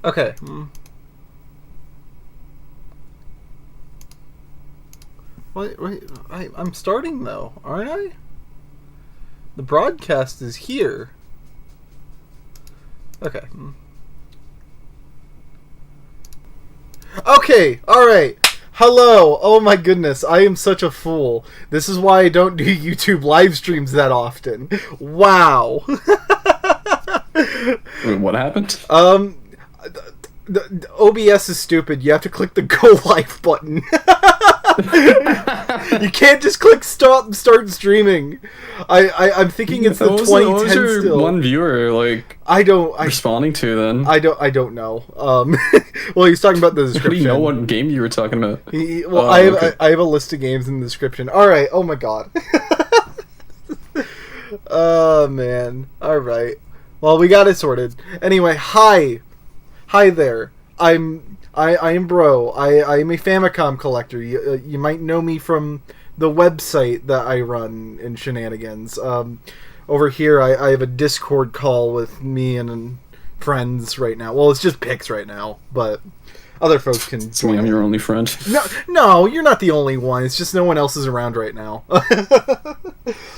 Okay. Wait, I'm starting though, aren't I? The broadcast is here. Okay. Okay, alright. Hello! Oh my goodness, I am such a fool. This is why I don't do YouTube live streams that often. Wow. Wait, what happened? The OBS is stupid. You have to click the Go Live button. You can't just click stop and start streaming. I'm thinking it's the 2010 what was your still. one viewer responding to then? I don't know. Well, he's talking about the description. How do you know what game you were talking about? I have a list of games in the description. All right. Oh my god. Oh man. All right. Well, we got it sorted. Anyway, hi there. I am Bro. I am a Famicom collector. You might know me from the website that I run in Shenanigans. Over here, I have a Discord call with me and friends right now. Well, it's just pics right now, but other folks can. So I'm your only friend. No, you're not the only one. It's just no one else is around right now.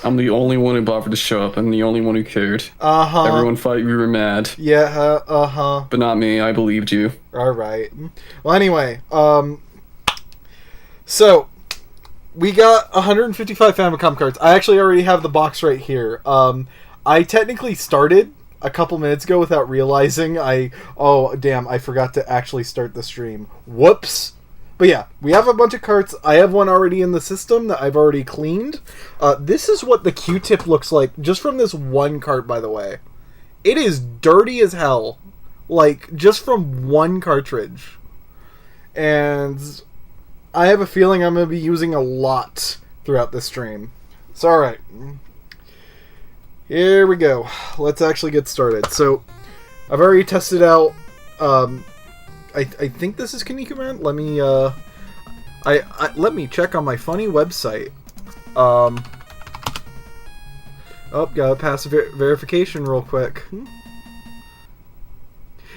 I'm the only one who bothered to show up, and the only one who cared. Everyone thought you were mad. Yeah. But not me. I believed you. All right. Well, anyway, so we got 155 Famicom cards. I actually already have the box right here. I technically started a couple minutes ago without realizing. Oh damn, I forgot to actually start the stream. Whoops. But yeah, we have a bunch of carts. I have one already in the system that I've already cleaned. This is what the Q-tip looks like, just from this one cart, by the way. It is dirty as hell. Like, just from one cartridge. And I have a feeling I'm going to be using a lot throughout this stream. So, alright. Here we go. Let's actually get started. So, I've already tested out... I think this is Kinnikuman. Let me let me check on my funny website. Oh, gotta pass verification real quick.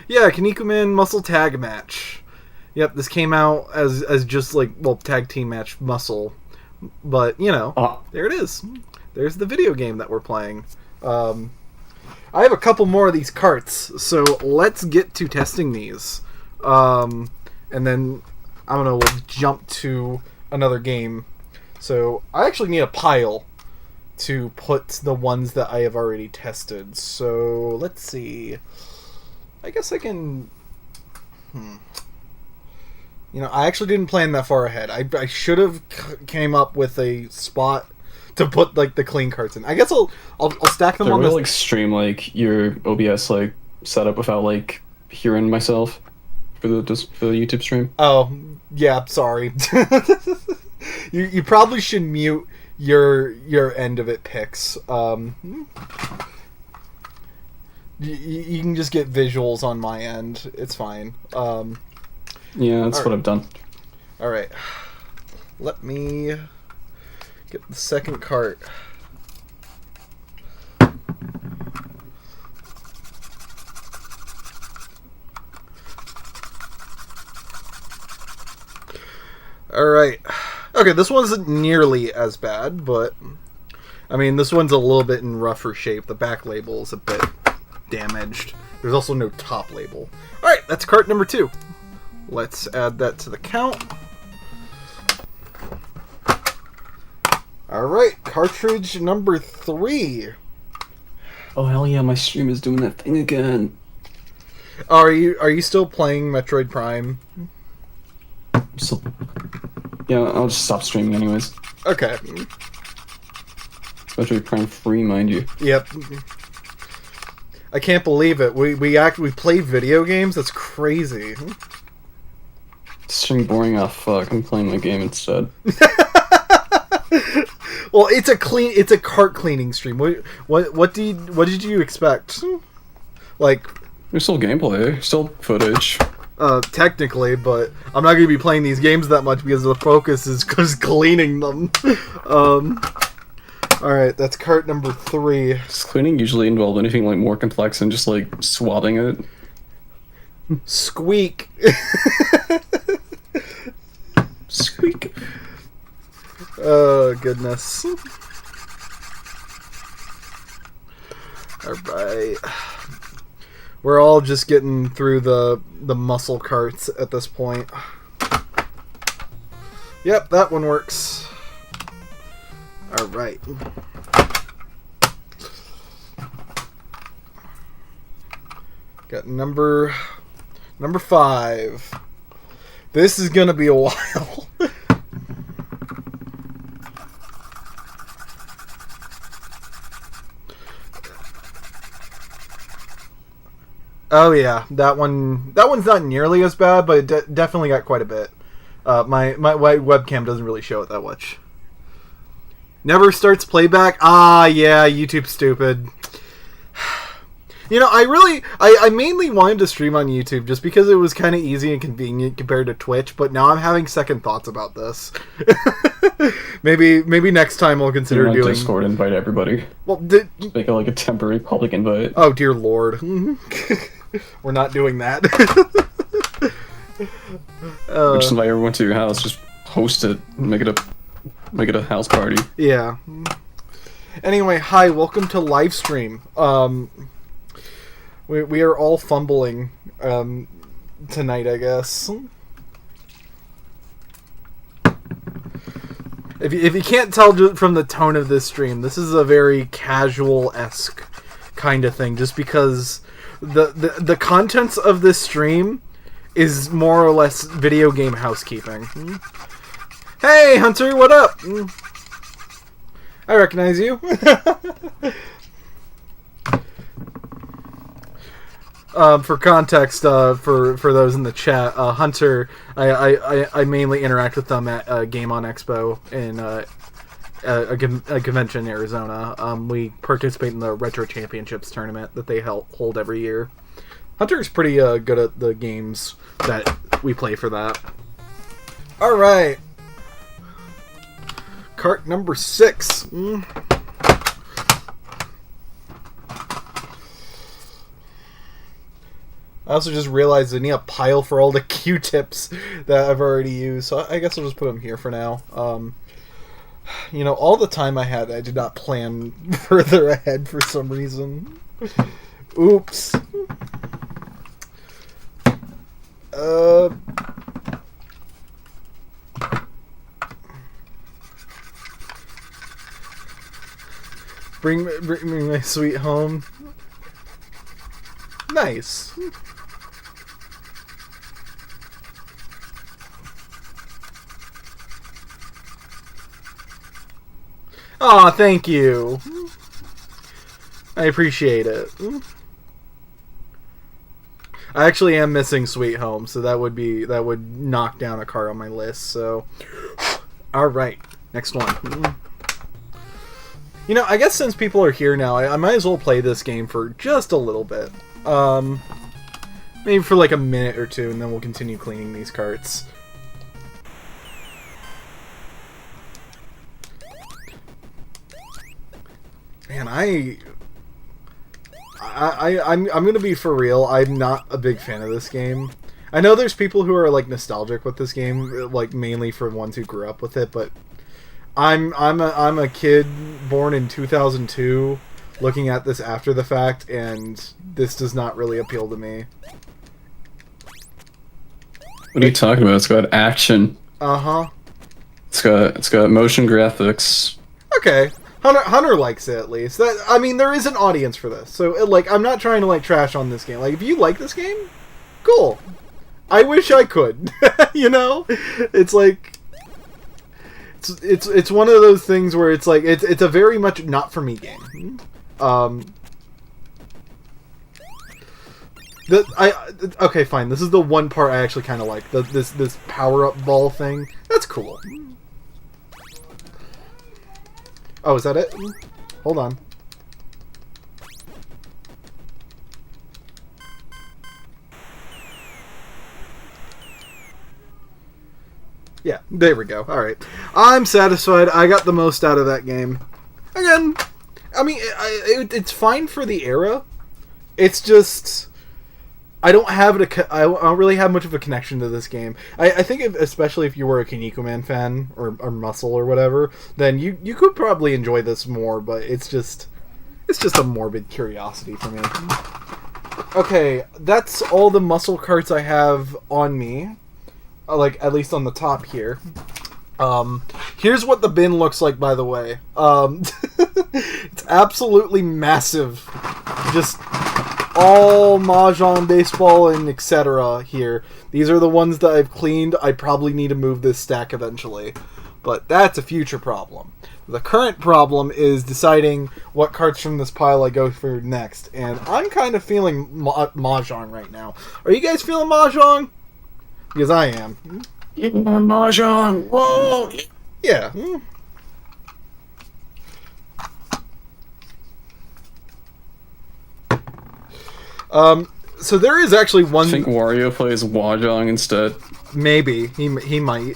Yeah, Kinnikuman muscle tag match. Yep, this came out as just like, well, tag team match muscle, but you know, there it is. There's the video game that we're playing. I have a couple more of these carts, so let's get to testing these. And then, I don't know, we'll jump to another game. So, I actually need a pile to put the ones that I have already tested. So, let's see. I guess I can... You know, I actually didn't plan that far ahead. I should have came up with a spot to put, like, the clean carts in. I guess I'll stack them on this... like, stream, like, your OBS, like, setup without, like, hearing myself. For the YouTube stream. Oh, yeah, sorry. you probably should mute your end of it pics. You can just get visuals on my end. It's fine. Yeah, that's what I've done. Alright. Let me get the second cart. Alright. Okay, this one isn't nearly as bad, but... I mean, this one's a little bit in rougher shape. The back label is a bit damaged. There's also no top label. Alright, that's cart number 2. Let's add that to the count. Alright, cartridge number 3. Oh, hell yeah, my stream is doing that thing again. Are you still playing Metroid Prime? So, yeah, I'll just stop streaming anyways. Okay. Metroid Prime free, mind you. Yep. I can't believe it. We play video games? That's crazy. Stream boring off. Fuck, I'm playing my game instead. Well, it's a cart cleaning stream. What did you expect? Like, there's still gameplay, still footage. Technically, but I'm not going to be playing these games that much because the focus is just cleaning them. Alright, that's cart number 3. Does cleaning usually involve anything like more complex than just like swabbing it? Squeak. Squeak. Oh, goodness. Alright. We're all just getting through the muscle carts at this point. Yep, that one works. Alright. Got number 5. This is gonna be a while. Oh yeah, that one's not nearly as bad, but it definitely got quite a bit. My webcam doesn't really show it that much. Never starts playback. Ah, yeah, YouTube's stupid. You know, I mainly wanted to stream on YouTube just because it was kind of easy and convenient compared to Twitch, but now I'm having second thoughts about this. maybe next time I'll consider doing Discord, invite everybody. Well, make it like a temporary public invite. Oh dear lord. We're not doing that. Just invite everyone to your house, just host it, make it a house party. Yeah. Anyway, hi, welcome to live stream. We are all fumbling tonight, I guess. If you can't tell from the tone of this stream, this is a very casual-esque kind of thing, just because the contents of this stream is more or less video game housekeeping. Hey, Hunter, what up? I recognize you. For context, for those in the chat, Hunter, I mainly interact with them at Game on Expo in a convention in Arizona. We participate in the Retro Championships tournament that they hold every year. Hunter's pretty good at the games that we play for that. Alright. Cart number 6. I also just realized I need a pile for all the Q-tips that I've already used, so I guess I'll just put them here for now. You know, all the time I had, I did not plan further ahead for some reason. Oops. Bring me my sweet home. Nice. Aw, thank you. I appreciate it. I actually am missing Sweet Home, so that would knock down a card on my list, so alright, next one. You know, I guess since people are here now, I might as well play this game for just a little bit. Maybe for like a minute or two, and then we'll continue cleaning these carts. Man, I'm gonna be for real. I'm not a big fan of this game. I know there's people who are like nostalgic with this game, like mainly for ones who grew up with it, but I'm a kid born in 2002, looking at this after the fact, and this does not really appeal to me. What are you talking about? It's got action. Uh-huh. It's got motion graphics. Okay. Hunter likes it, at least. I mean, there is an audience for this. So, like, I'm not trying to, like, trash on this game. Like, if you like this game, cool. I wish I could. You know? It's like... It's one of those things where it's like, it's a very much not for me game. Okay, fine. This is the one part I actually kind of like. This power-up ball thing. That's cool. Oh, is that it? Hold on. Yeah, there we go. Alright. I'm satisfied. I got the most out of that game. Again, I mean, it's fine for the era. It's just... I don't have I don't really have much of a connection to this game. I think especially if you were a Kinnikuman fan or M.U.S.C.L.E or whatever, then you could probably enjoy this more. But it's just a morbid curiosity for me. Okay, that's all the M.U.S.C.L.E carts I have on me, like at least on the top here. Here's what the bin looks like, by the way. It's absolutely massive. Just all Mahjong, baseball, and etc. here. These are the ones that I've cleaned. I probably need to move this stack eventually. But that's a future problem. The current problem is deciding what cards from this pile I go for next. And I'm kind of feeling Mahjong right now. Are you guys feeling Mahjong? Because I am. Yeah, Mahjong! Whoa! Yeah. So there is actually one... I think Wario plays Mahjong instead. Maybe. He might.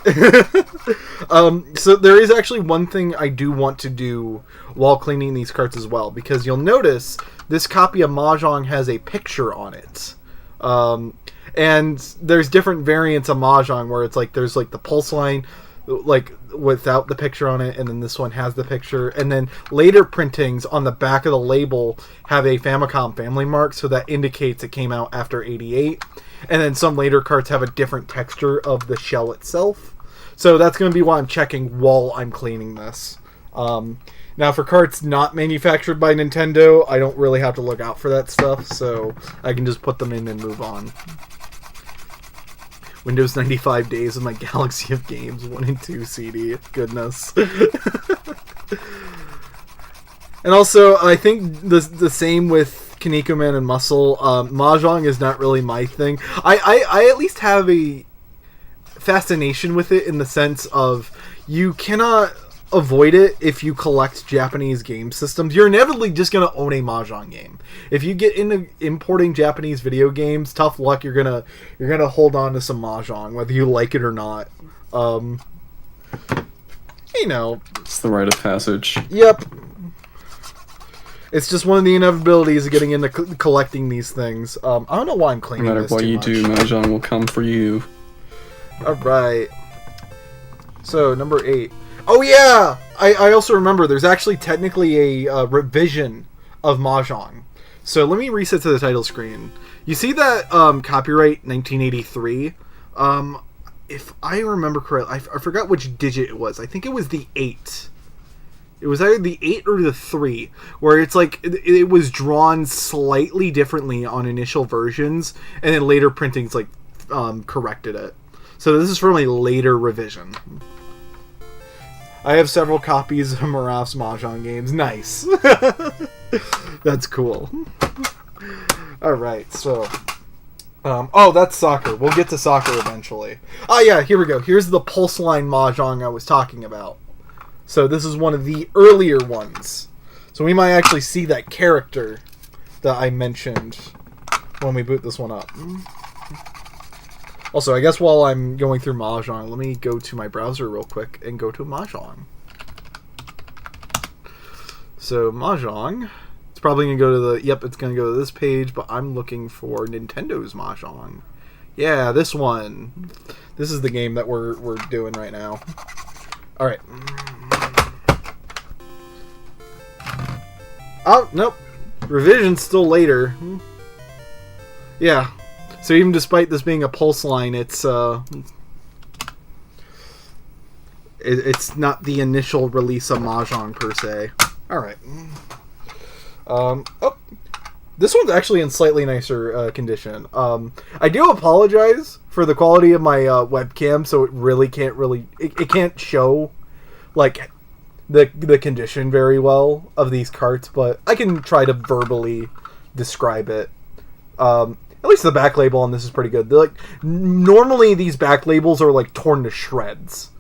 So there is actually one thing I do want to do while cleaning these carts as well. Because you'll notice this copy of Mahjong has a picture on it. And there's different variants of Mahjong where it's like there's like the pulse line like without the picture on it, and then this one has the picture, and then later printings on the back of the label have a Famicom family mark, so that indicates it came out after 88, and then some later carts have a different texture of the shell itself. So that's going to be what I'm checking while I'm cleaning this. Now for carts not manufactured by Nintendo, I don't really have to look out for that stuff, so I can just put them in and move on. Windows 95 days of my Galaxy of Games 1 and 2 CD. Goodness. And also, I think the same with Kinnikuman and M.U.S.C.L.E. Mahjong is not really my thing. I at least have a fascination with it in the sense of you cannot avoid it if you collect Japanese game systems. You're inevitably just going to own a Mahjong game. If you get into importing Japanese video games, tough luck, you're gonna hold on to some Mahjong, whether you like it or not. You know. It's the rite of passage. Yep. It's just one of the inevitabilities of getting into collecting these things. I don't know why I'm cleaning this. No matter what you do, Mahjong will come for you. Alright. So, number 8. Oh yeah! I also remember there's actually technically a revision of Mahjong. So let me reset to the title screen. You see that copyright 1983? If I remember correctly, I forgot which digit it was. I think it was the 8. It was either the 8 or the 3, where it's like it was drawn slightly differently on initial versions, and then later printings like corrected it. So this is from a later revision. I have several copies of Muraf's Mahjong games. Nice. That's cool. Alright, so... oh, that's soccer. We'll get to soccer eventually. Oh yeah, here we go. Here's the pulse line Mahjong I was talking about. So this is one of the earlier ones. So we might actually see that character that I mentioned when we boot this one up. Also, I guess while I'm going through Mahjong, let me go to my browser real quick and go to Mahjong. So, Mahjong. It's probably going to go to the... Yep, it's going to go to this page, but I'm looking for Nintendo's Mahjong. Yeah, this one. This is the game that we're doing right now. Alright. Oh, nope. Revision's still later. Yeah. So even despite this being a pulse line, it's not the initial release of Mahjong per se. All right. Oh, this one's actually in slightly nicer condition. I do apologize for the quality of my webcam, so it really can't it can't show like the condition very well of these carts, but I can try to verbally describe it. At least the back label on this is pretty good. They're like, normally these back labels are like torn to shreds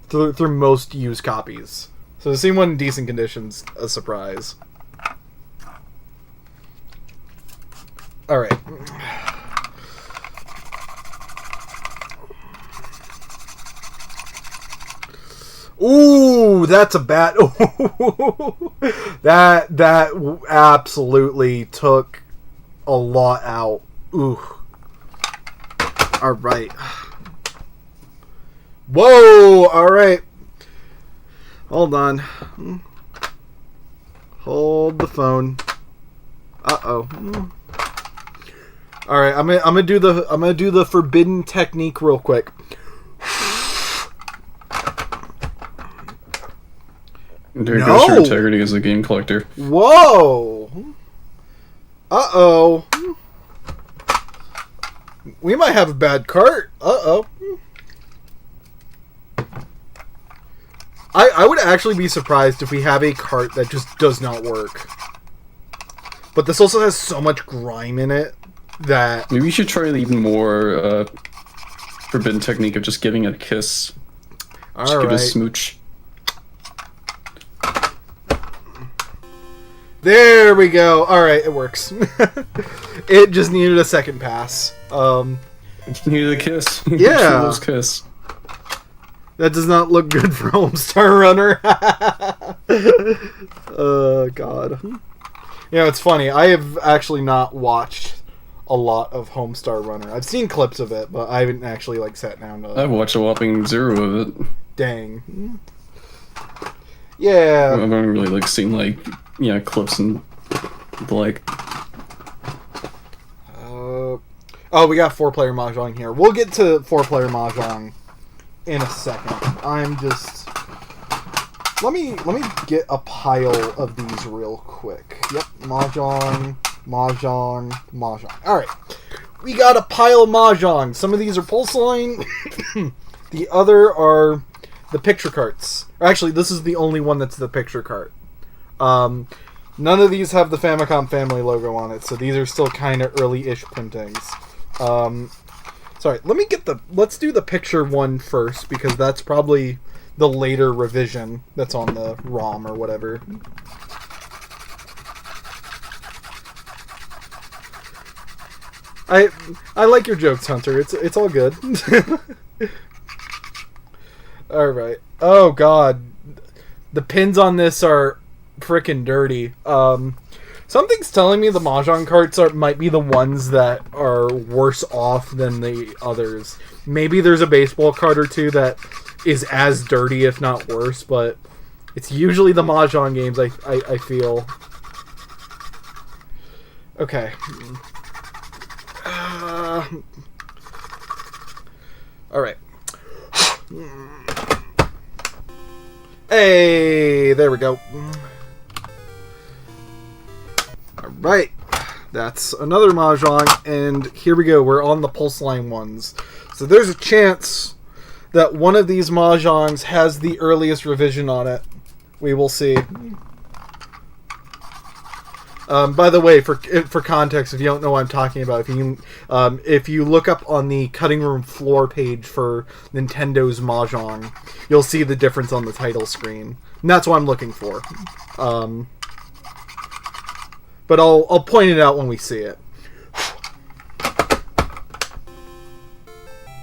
through most used copies. So to see one in decent condition's a surprise. Alright. Ooh, that's a bad... that absolutely took a lot out. Ooh. All right. Whoa! All right. Hold on. Hold the phone. Uh-oh. All right, I'm gonna do the forbidden technique real quick. There goes your integrity as a game collector. Whoa! Uh-oh. We might have a bad cart. Uh-oh. I would actually be surprised if we have a cart that just does not work. But this also has so much grime in it that... Maybe we should try the even more forbidden technique of just giving it a kiss. Just give it a smooch. There we go. Alright, it works. It just needed a second pass. It needed a kiss. Yeah. Kiss. That does not look good for Homestar Runner. Oh, God. You know, it's funny. I have actually not watched a lot of Homestar Runner. I've seen clips of it, but I haven't actually, like, sat down to... I've watched a whopping 0 of it. Dang. Yeah. I've only really, like, seen, like, yeah, clips and the like. Oh, we got 4-player Mahjong here. We'll get to 4-player Mahjong in a second. I'm just... Let me get a pile of these real quick. Yep, Mahjong, Mahjong, Mahjong. Alright, we got a pile of Mahjong. Some of these are pulse line. The other are the picture carts. Actually, this is the only one that's the picture cart. None of these have the Famicom family logo on it, so these are still kind of early-ish printings. Sorry, let's do the picture one first, because that's probably the later revision that's on the ROM or whatever. I like your jokes, Hunter. It's all good. Alright. Oh, God. The pins on this are frickin' dirty. Something's telling me the Mahjong carts might be the ones that are worse off than the others. Maybe there's a baseball cart or two that is as dirty, if not worse, but it's usually the Mahjong games, I feel. Okay. Alright. Hey, there we go. Alright. That's another Mahjong, and here we go. We're on the pulse line ones. So there's a chance that one of these Mahjongs has the earliest revision on it. We will see. By the way, for context, if you don't know what I'm talking about, if you look up on the cutting room floor page for Nintendo's Mahjong, you'll see the difference on the title screen. And that's what I'm looking for. But I'll point it out when we see it.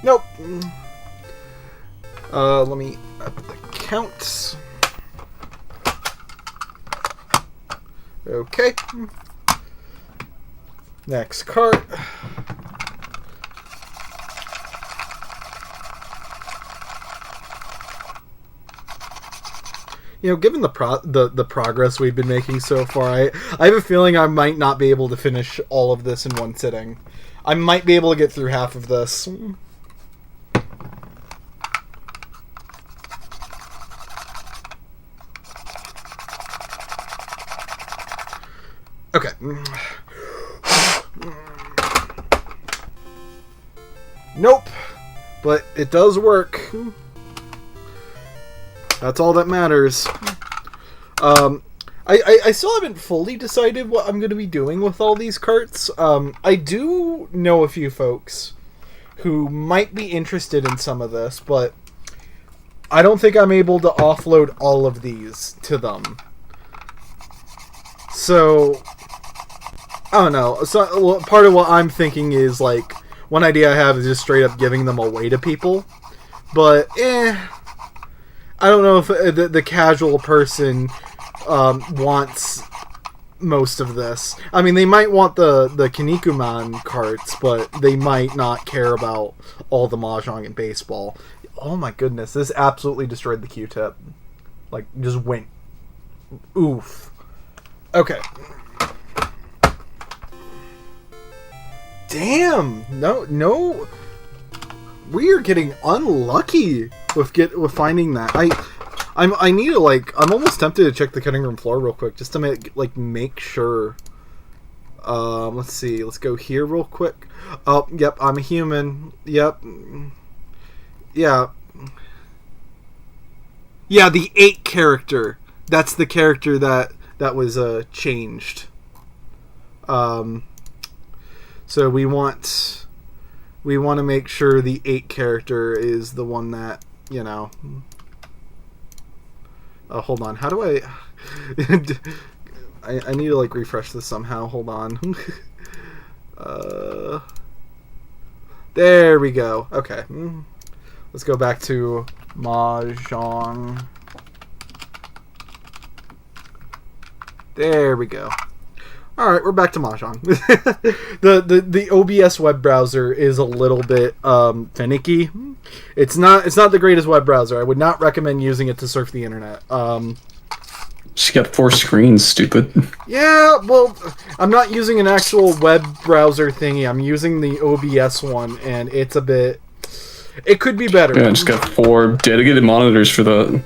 Nope. Let me up the counts. Okay. Next cart. You know, given the progress we've been making so far, I have a feeling I might not be able to finish all of this in one sitting. I might be able to get through half of this. Okay. Nope. But it does work. That's all that matters. I still haven't fully decided what I'm going to be doing with all these carts. I do know a few folks who might be interested in some of this, but I don't think I'm able to offload all of these to them. So, I don't know. So, part of what I'm thinking is, like, one idea I have is just straight up giving them away to people. But, I don't know if the casual person wants most of this. I mean, they might want the Kinnikuman carts, but they might not care about all the Mahjong and baseball. Oh my goodness, this absolutely destroyed the Q-tip. Like, just went oof. Okay. Damn! No. We are getting unlucky with finding that. I need to, like, I'm almost tempted to check the cutting room floor real quick just to make sure. Let's see. Let's go here real quick. Oh, yep, I'm a human. Yep. Yeah. Yeah, the 8 character. That's the character that was changed. So we want to make sure the 8 character is the one that, you know. Hold on. How do I... I need to, like, refresh this somehow. Hold on. There we go. Okay. Let's go back to Mahjong. There we go. Alright, we're back to Mahjong. the OBS web browser is a little bit finicky. It's not the greatest web browser. I would not recommend using it to surf the internet. She got 4 screens, stupid. Yeah, well, I'm not using an actual web browser thingy. I'm using the OBS one, and it's a bit... It could be better. Yeah, I just got 4 dedicated monitors for that.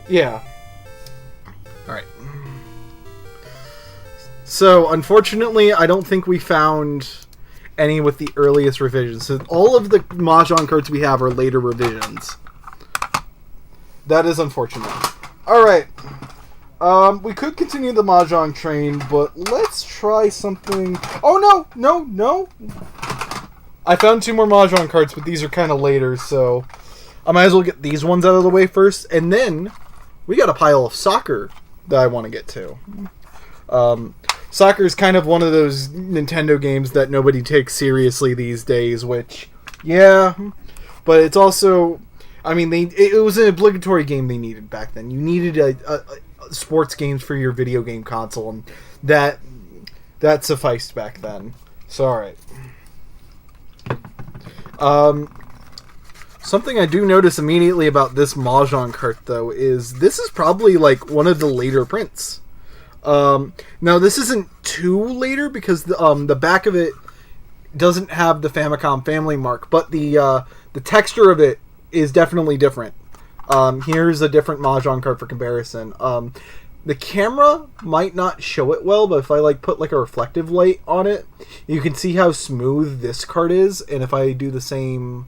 Yeah. Alright. So, unfortunately, I don't think we found any with the earliest revisions. So, all of the Mahjong cards we have are later revisions. That is unfortunate. Alright. We could continue the Mahjong train, but let's try something... Oh, no! I found 2 more Mahjong cards, but these are kind of later, so I might as well get these ones out of the way first, and then we got a pile of soccer that I want to get to. Soccer is kind of one of those Nintendo games that nobody takes seriously these days, which, yeah, but it's also, I mean, it was an obligatory game they needed back then. You needed a sports games for your video game console, and that sufficed back then. So, alright. Something I do notice immediately about this Mahjong cart, though, is this is probably, like, one of the later prints. Now, this isn't too later, because the back of it doesn't have the Famicom family mark, but the texture of it is definitely different. Here's a different Mahjong card for comparison. The camera might not show it well, but if I put a reflective light on it, you can see how smooth this card is. And if I do the same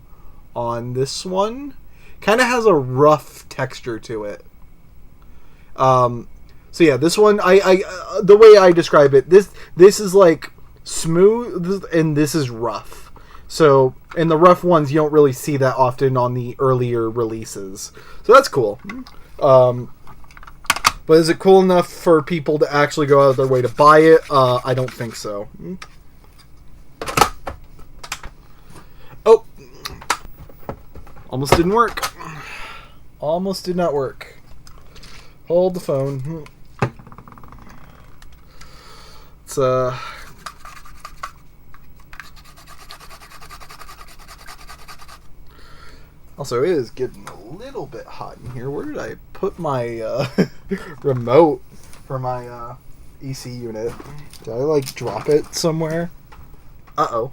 on this one, kind of has a rough texture to it. So yeah, this one, I the way I describe it, this is smooth and this is rough. So in the rough ones, you don't really see that often on the earlier releases. So that's cool. But is it cool enough for people to actually go out of their way to buy it? I don't think so. Oh! Almost didn't work. Almost did not work. Hold the phone. It's, Also, it is getting a little bit hot in here. Where did I put my remote for my EC unit? Did I drop it somewhere? Uh-oh.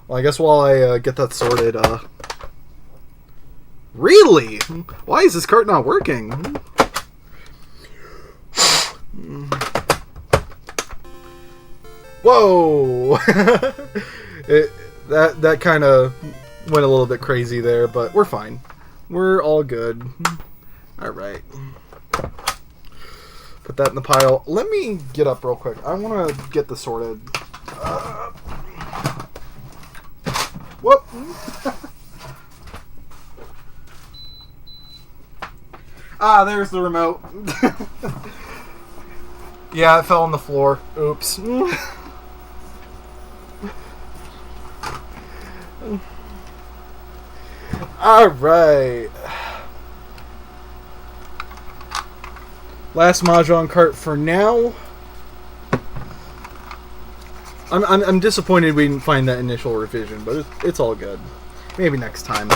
Well, I guess while I get that sorted, Really? Why is this cart not working? Whoa! That kind of went a little bit crazy there, but we're fine. We're all good. Alright. Put that in the pile. Let me get up real quick. I want to get this sorted. Whoop! There's the remote. Yeah, it fell on the floor. Oops. Alright. Last Mahjong cart for now. I'm disappointed we didn't find that initial revision, but it's all good. Maybe next time.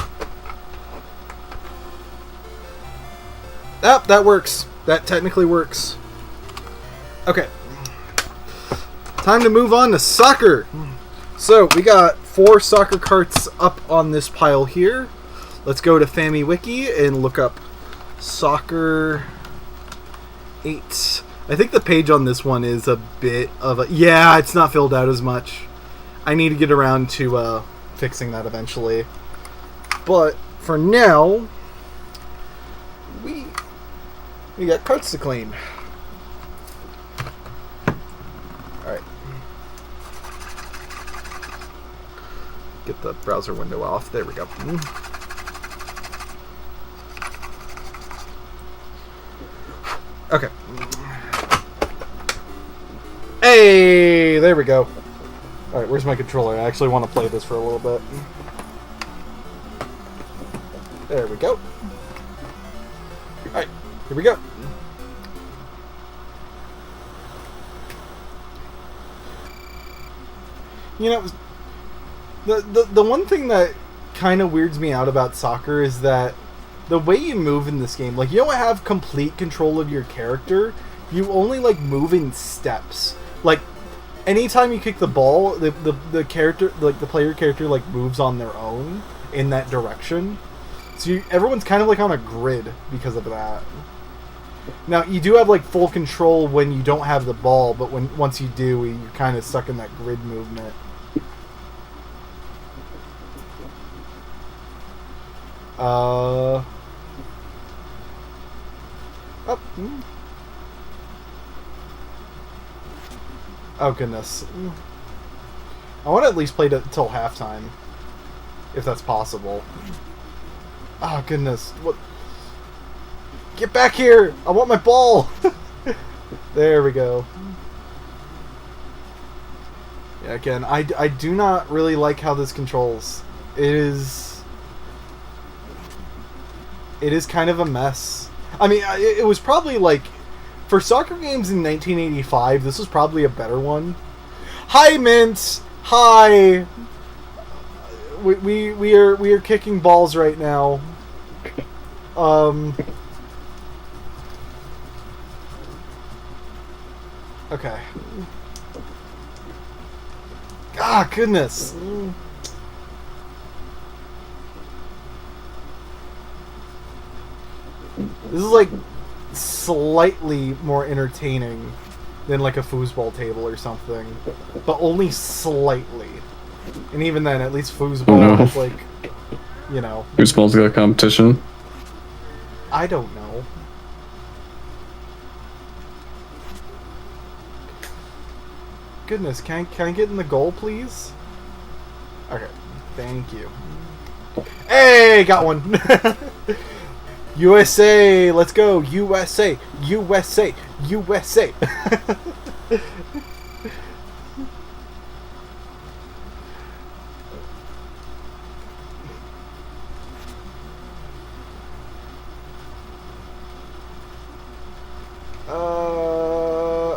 Ah, that works. That technically works. Okay. Time to move on to soccer. So, we got 4 soccer carts up on this pile here. Let's go to FamiWiki and look up Soccer 8. I think the page on this one is a bit of a... Yeah, it's not filled out as much. I need to get around to fixing that eventually. But, for now, we got carts to clean. Alright. Get the browser window off. There we go. Okay. Hey! There we go. Alright, where's my controller? I actually want to play this for a little bit. There we go. Alright, here we go. You know, the one thing that kind of weirds me out about soccer is that the way you move in this game, like, you don't have complete control of your character. You only, like, move in steps. Like, anytime you kick the ball, the character, like, the player character, like, moves on their own in that direction. So everyone's kind of, like, on a grid because of that. Now, you do have, like, full control when you don't have the ball, but once you do, you're kind of stuck in that grid movement. Oh. Oh, goodness. I want to at least play till halftime. If that's possible. Oh, goodness. What? Get back here! I want my ball! There we go. Yeah, again, I do not really like how this controls. It is kind of a mess. I mean, it was probably like, for soccer games in 1985, this was probably a better one. Hi, Mint! Hi! We are kicking balls right now. Okay. Ah, goodness! This is like slightly more entertaining than like a foosball table or something, but only slightly. And even then, at least foosball is like, you know. Foosball's got competition. I don't know. Goodness, can I get in the goal, please? Okay, thank you. Hey, got one. USA, let's go. USA, USA, USA.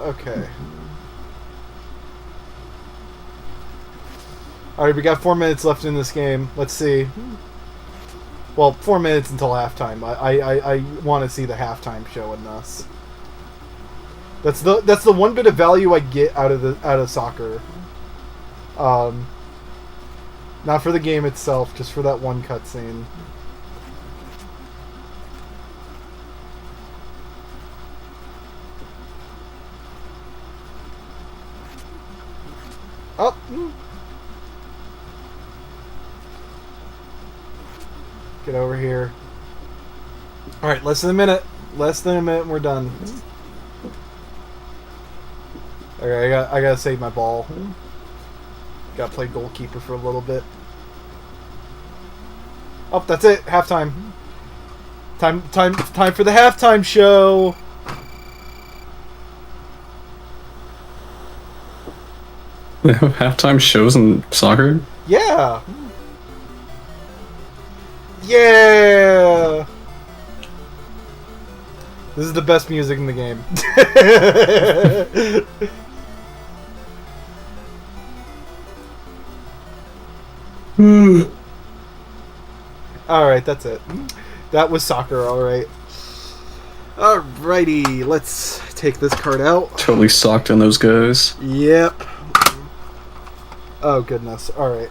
Okay. Alright, we got 4 minutes left in this game. Let's see. Well, 4 minutes until halftime. I want to see the halftime show in this. That's the one bit of value I get out of soccer. Not for the game itself, just for that one cutscene. Oh. Get over here. Alright, less than a minute. Less than a minute and we're done. Okay, I gotta save my ball. Gotta play goalkeeper for a little bit. Oh, that's it. Halftime. Time for the halftime show. They have halftime shows in soccer? Yeah. Yeah. This is the best music in the game. Alright, that's it. That was soccer, alright. Alrighty, let's take this card out. Totally socked on those guys. Yep. Oh, goodness. Alright.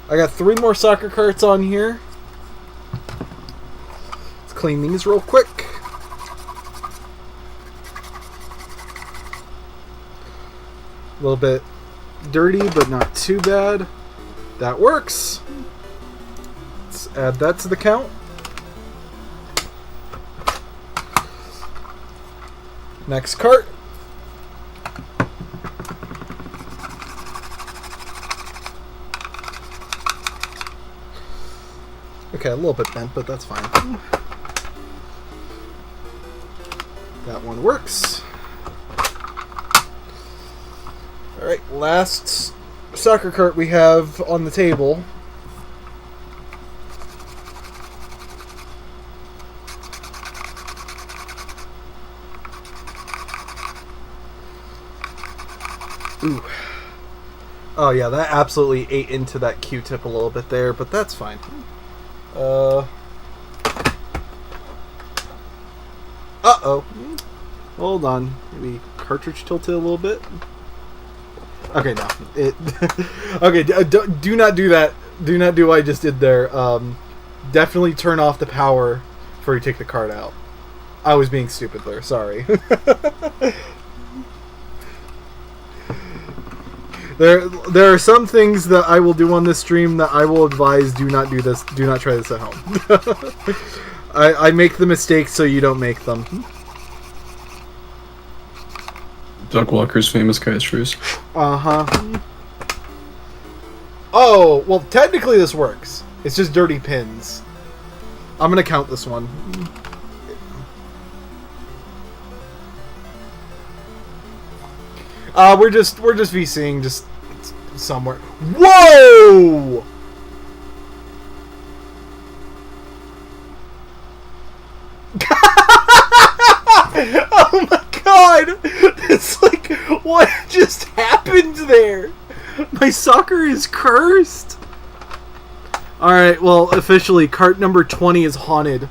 I got 3 more soccer cards on here. Let's clean these real quick. A little bit dirty, but not too bad. That works. Let's add that to the count. Next cart. Okay, a little bit bent, but that's fine. That one works. Alright, last soccer cart we have on the table. Ooh. Oh yeah, that absolutely ate into that Q-tip a little bit there, but that's fine. Uh-oh. Hold on. Maybe cartridge tilted a little bit. Okay, no. Okay, do not do that. Do not do what I just did there. Definitely turn off the power before you take the card out. I was being stupid there. Sorry. There are some things that I will do on this stream that I will advise do not do this. Do not try this at home. I make the mistakes so you don't make them. Doug Walker's famous catchphrase. Uh-huh. Oh, well, technically this works. It's just dirty pins. I'm gonna count this one. We're just VCing just somewhere. Whoa! Oh my god! It's like, what just happened there? My soccer is cursed. Alright, well, officially, cart number 20 is haunted.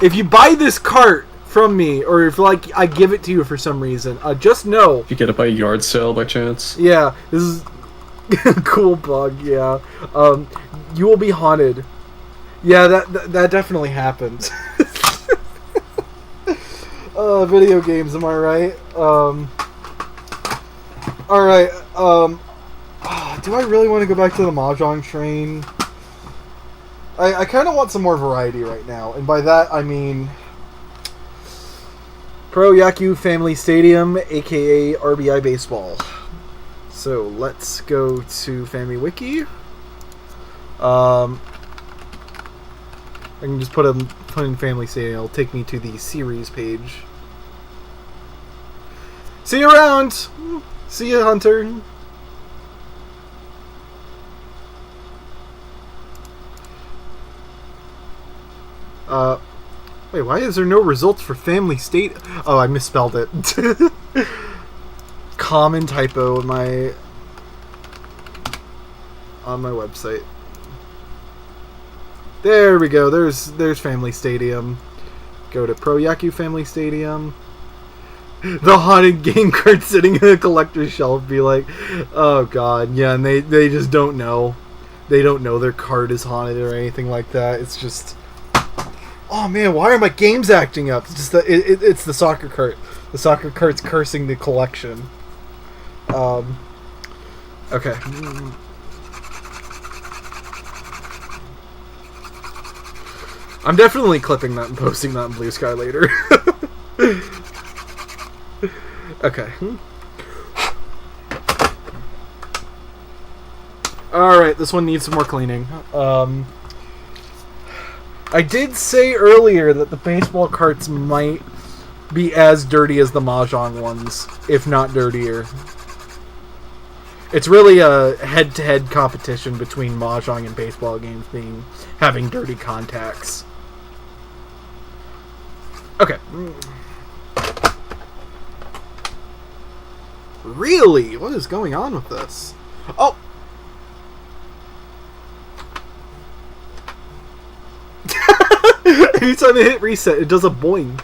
If you buy this cart from me, or if like I give it to you for some reason, just know. If you get it by a yard sale by chance. Yeah, this is cool bug. Yeah, you will be haunted. Yeah, that definitely happens. Video games, am I right? All right. Do I really want to go back to the Mahjong train? I kind of want some more variety right now, and by that I mean Pro Yakyuu Family Stadium, aka R.B.I. Baseball. So let's go to FamiWiki. I can just put in Family Stadium. It'll take me to the series page. See you around. See you, Hunter. Wait, why is there no results for Family State? Oh, I misspelled it. Common typo in on my website. There we go. There's Family Stadium. Go to Pro Yakyuu Family Stadium. The haunted game card sitting in a collector's shelf. Be like, oh god, yeah, and they just don't know. They don't know their card is haunted or anything like that. It's just, oh man, why are my games acting up? It's just it's the soccer cart. The soccer cart's cursing the collection. Okay. I'm definitely clipping that and posting that in Blue Sky later. Okay. Alright, this one needs some more cleaning. I did say earlier that the baseball carts might be as dirty as the Mahjong ones, if not dirtier. It's really a head-to-head competition between Mahjong and baseball games having dirty contacts. Okay. Really? What is going on with this? Oh! Anytime I hit reset, it does a boing.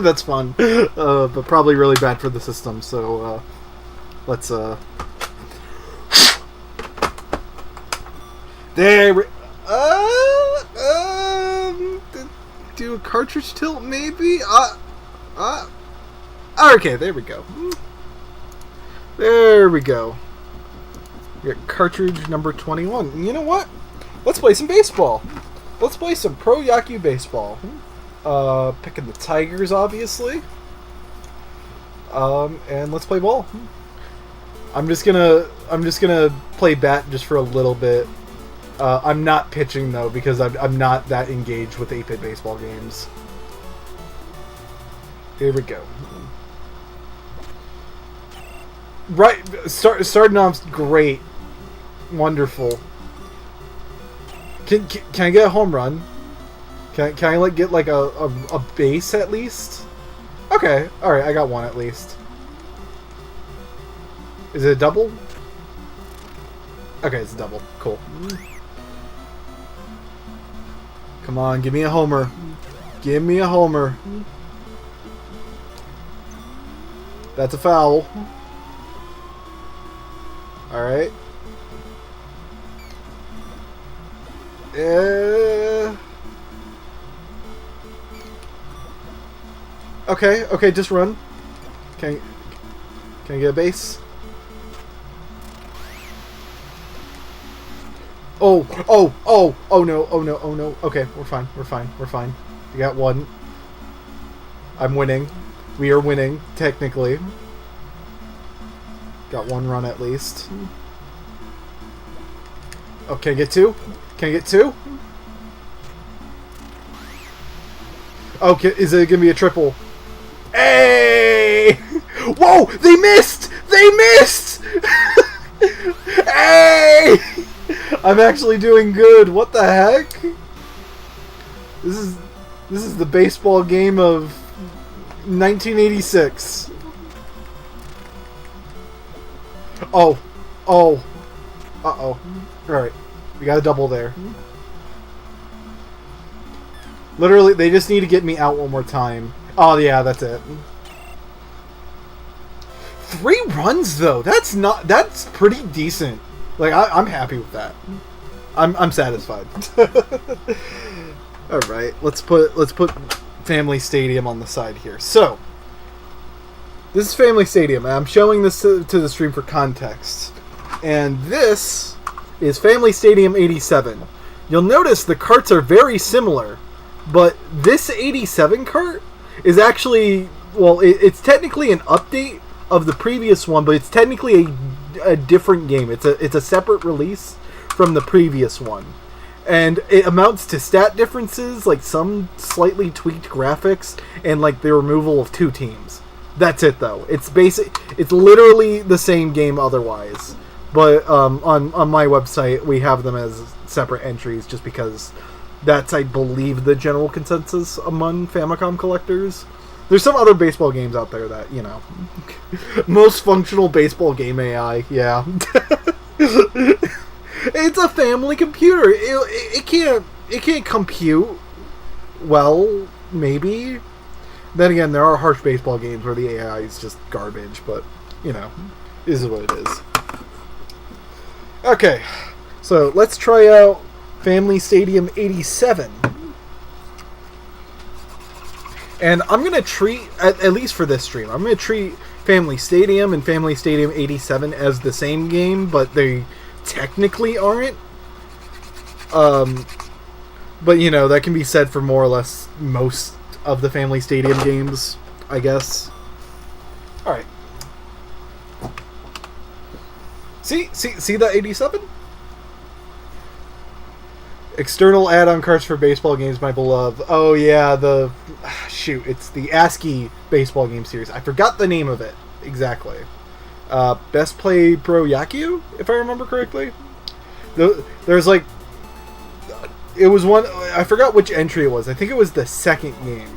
That's fun. But probably really bad for the system, so let's there we do a cartridge tilt maybe? Okay, there we go. There we go. We got cartridge number 21. You know what? Let's play some baseball. Let's play some Pro Yakyuu baseball. Picking the Tigers, obviously. And let's play ball. I'm just gonna play bat just for a little bit. I'm not pitching though because I'm not that engaged with 8-bit baseball games. Here we go. Right, starting off great, wonderful. Can I get a home run? Can I like get like a base at least? Okay, all right, I got one at least. Is it a double? Okay, it's a double. Cool. Come on, give me a homer. Give me a homer. That's a foul. All right. Okay, just run. Can I get a base? Oh no. Okay, we're fine. We got one. I'm winning. We are winning, technically. Got one run at least. Oh, can I get two? Can I get two? Okay, is it gonna be a triple? Hey! Whoa! They missed! They missed! Hey! I'm actually doing good. What the heck? This is the baseball game of 1986. Oh. Uh-oh. Alright. We got a double there. Literally, they just need to get me out one more time. Oh, yeah, that's it. 3 runs, though. That's pretty decent. Like, I'm happy with that. I'm satisfied. Alright, let's put Family Stadium on the side here. So, this is Family Stadium, and I'm showing this to the stream for context. And this is Family Stadium 87. You'll notice the carts are very similar, but this 87 cart is actually, well, it's technically an update of the previous one, but it's technically a different game. It's a separate release from the previous one. And it amounts to stat differences, like some slightly tweaked graphics, and like the removal of 2 teams. That's it, though. It's literally the same game otherwise. But on my website, we have them as separate entries just because that's, I believe, the general consensus among Famicom collectors. There's some other baseball games out there that, you know, most functional baseball game AI, yeah. It's a family computer. It can't compute well, maybe. Then again, there are harsh baseball games where the AI is just garbage, but, you know, this is what it is. Okay, so let's try out Family Stadium 87. And I'm going to treat, at least for this stream, I'm going to treat Family Stadium and Family Stadium 87 as the same game, but they technically aren't. But, you know, that can be said for more or less most of the Family Stadium games, I guess. Alright. See that 87? External add-on cards for baseball games, my beloved. Oh yeah, it's the ASCII baseball game series. I forgot the name of it exactly. Best Play Pro Yakyuu, if I remember correctly. There's like, it was one. I forgot which entry it was. I think it was the second game.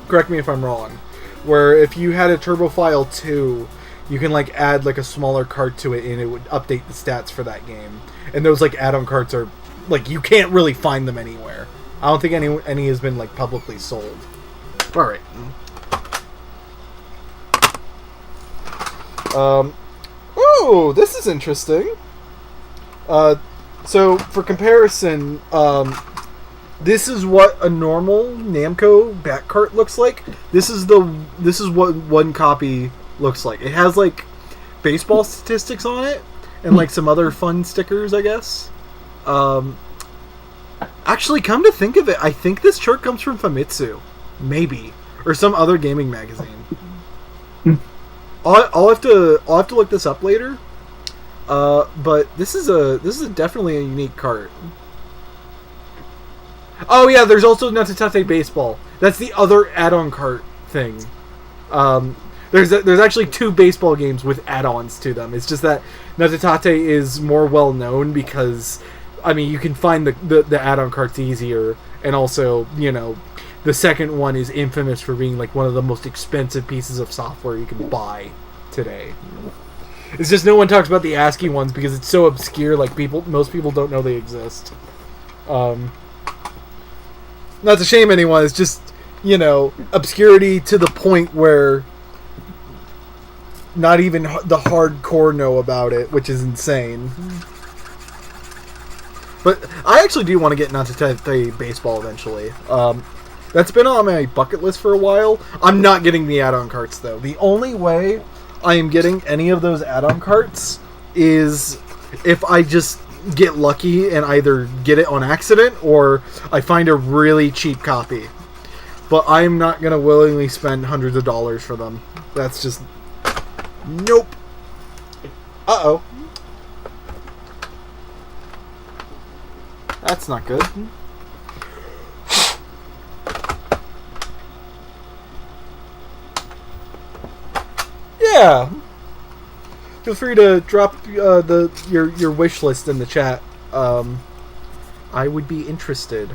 Correct me if I'm wrong. Where if you had a Turbophile 2, you can like add like a smaller cart to it, and it would update the stats for that game. And those like add-on carts are like you can't really find them anywhere. I don't think any has been like publicly sold. All right. Oh, this is interesting. So for comparison, this is what a normal Namco back cart looks like. This is what one copy looks like. It has like baseball statistics on it and like some other fun stickers, I guess. Actually, come to think of it, I think this chart comes from Famitsu, maybe, or some other gaming magazine. I'll have to look this up later. But this is definitely a unique cart. Oh yeah, there's also Natatate Baseball. That's the other add-on cart thing. There's actually 2 baseball games with add-ons to them. It's just that Natatate is more well known because, I mean, you can find the add-on carts easier, and also, you know, the second one is infamous for being like one of the most expensive pieces of software you can buy today. It's just no one talks about the ASCII ones because it's so obscure. Like most people don't know they exist. Not to shame anyone. It's just, you know, obscurity to the point where not even the hardcore know about it, which is insane. But I actually do want to get Natatate Baseball eventually. That's been on my bucket list for a while. I'm not getting the add-on carts, though. The only way I am getting any of those add-on carts is if I just get lucky and either get it on accident or I find a really cheap copy. But I'm not going to willingly spend hundreds of dollars for them. That's just... Nope. Uh-oh. That's not good. Yeah. Feel free to drop your wish list in the chat. I would be interested.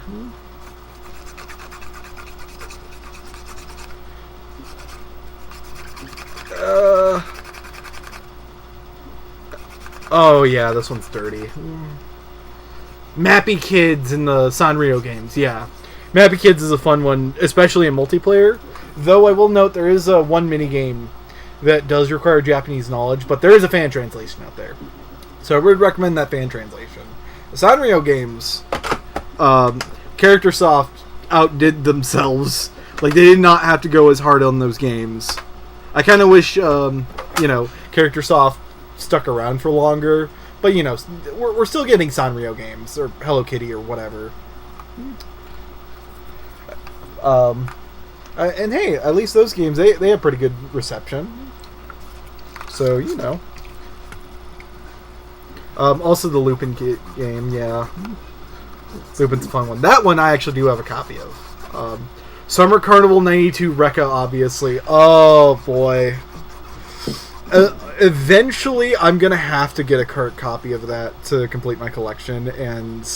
Oh yeah, this one's dirty. Mappy Kids in the Sanrio games, yeah. Mappy Kids is a fun one, especially in multiplayer. Though I will note there is one minigame that does require Japanese knowledge, but there is a fan translation out there. So I would recommend that fan translation. The Sanrio games, Character Soft outdid themselves. Like, they did not have to go as hard on those games. I kind of wish, Character Soft stuck around for longer. But, you know, we're still getting Sanrio games, or Hello Kitty, or whatever. And hey, at least those games, they have pretty good reception. So, you know. Also the Lupin game, yeah. Lupin's a fun one. That one I actually do have a copy of. Summer Carnival 92 Rekka, obviously. Oh, boy. Eventually, I'm going to have to get a cart copy of that to complete my collection, and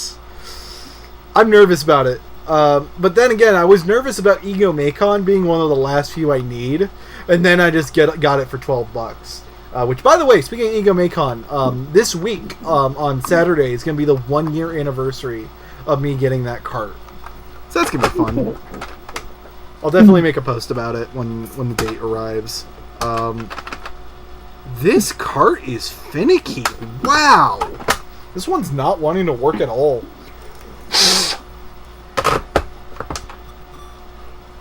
I'm nervous about it. But then again, I was nervous about Ego Macon being one of the last few I need, and then I just got it for $12. Which, by the way, speaking of Ego Macon, this week, on Saturday, is going to be the 1-year anniversary of me getting that cart. So that's going to be fun. I'll definitely make a post about it when the date arrives. This cart is finicky. Wow! This one's not wanting to work at all.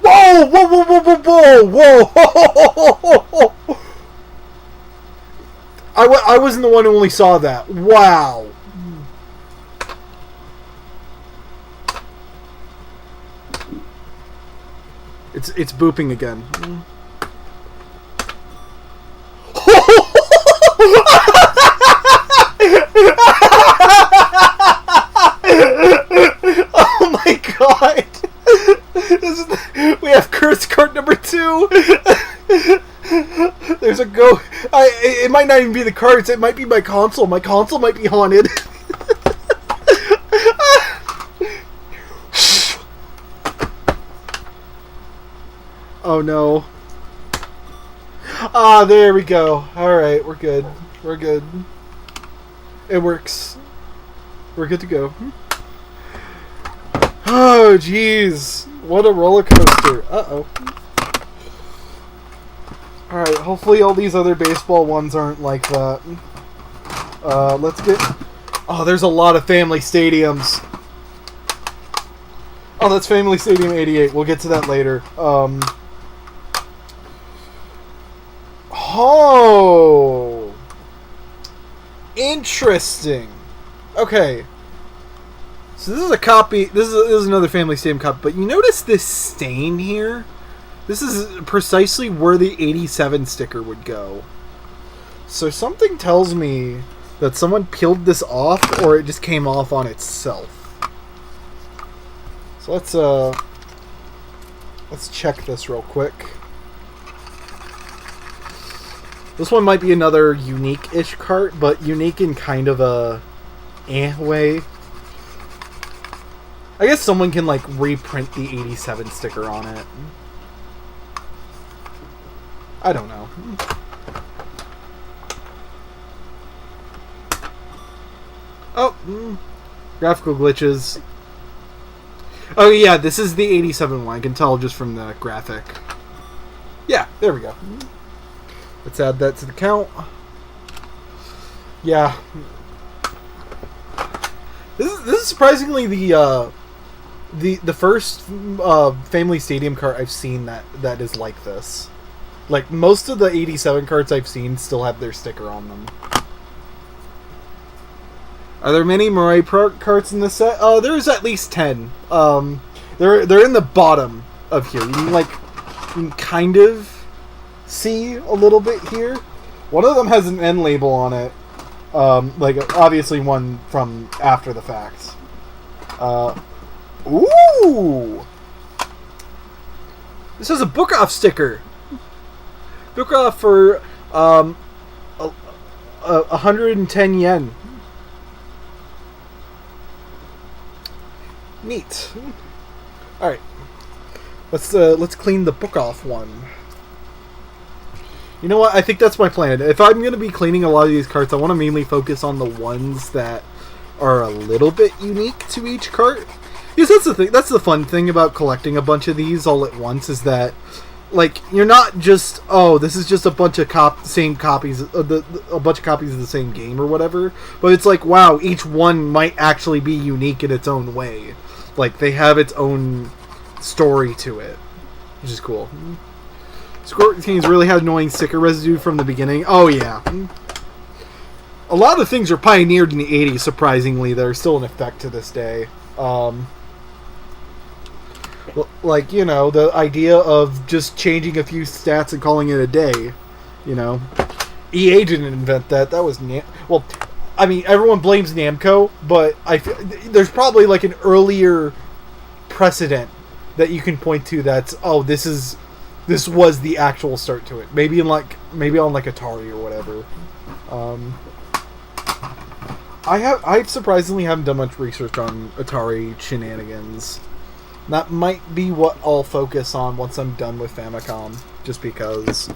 Whoa! Whoa! Whoa! Whoa! Whoa! Whoa! I wasn't the one who only saw that. Wow! It's booping again. Oh my god! We have cursed card number 2. There's a go. It might not even be the cards. It might be my console. My console might be haunted. Oh no. Ah, there we go. Alright, we're good. We're good. It works. We're good to go. Oh, jeez. What a roller coaster. Uh-oh. Alright, hopefully all these other baseball ones aren't like that. Let's get... Oh, there's a lot of family stadiums. Oh, that's Family Stadium 88. We'll get to that later. Oh! Interesting. Okay. So this is a copy... This is another Family Stadium copy, but you notice this stain here? This is precisely where the 87 sticker would go. So something tells me that someone peeled this off, or it just came off on itself. So let's check this real quick. This one might be another unique-ish cart, but unique in kind of a way. I guess someone can like reprint the 87 sticker on it. I don't know. Oh, graphical glitches. Oh yeah, this is the 87 one. I can tell just from the graphic. Yeah, there we go. Let's add that to the count. Yeah. This is surprisingly the first Family Stadium cart I've seen that is like this. Like most of the 87 carts I've seen still have their sticker on them. Are there many Moero carts in this set? There's at least 10. They're in the bottom of here. You can kind of see a little bit here. One of them has an N label on it. Like obviously one from after the fact. Ooh! This is a book off sticker. Book off for 110 yen. Neat. All right, let's clean the book off one. You know what? I think that's my plan. If I'm going to be cleaning a lot of these carts, I want to mainly focus on the ones that are a little bit unique to each cart. Because that's the thing. That's the fun thing about collecting a bunch of these all at once is that, like, you're not just this is just a bunch of same copies, a bunch of copies of the same game or whatever. But it's like, wow, each one might actually be unique in its own way. Like, they have its own story to it, which is cool. Scorpions really had annoying sticker residue from the beginning. Oh, yeah. A lot of things are pioneered in the 80s, surprisingly, that are still in effect to this day. Like, you know, the idea of just changing a few stats and calling it a day. You know, EA didn't invent that. That was well, I mean, everyone blames Namco, but there's probably like an earlier precedent that you can point to that's this was the actual start to it. Maybe on like Atari or whatever. I surprisingly haven't done much research on Atari shenanigans. That might be what I'll focus on once I'm done with Famicom, just because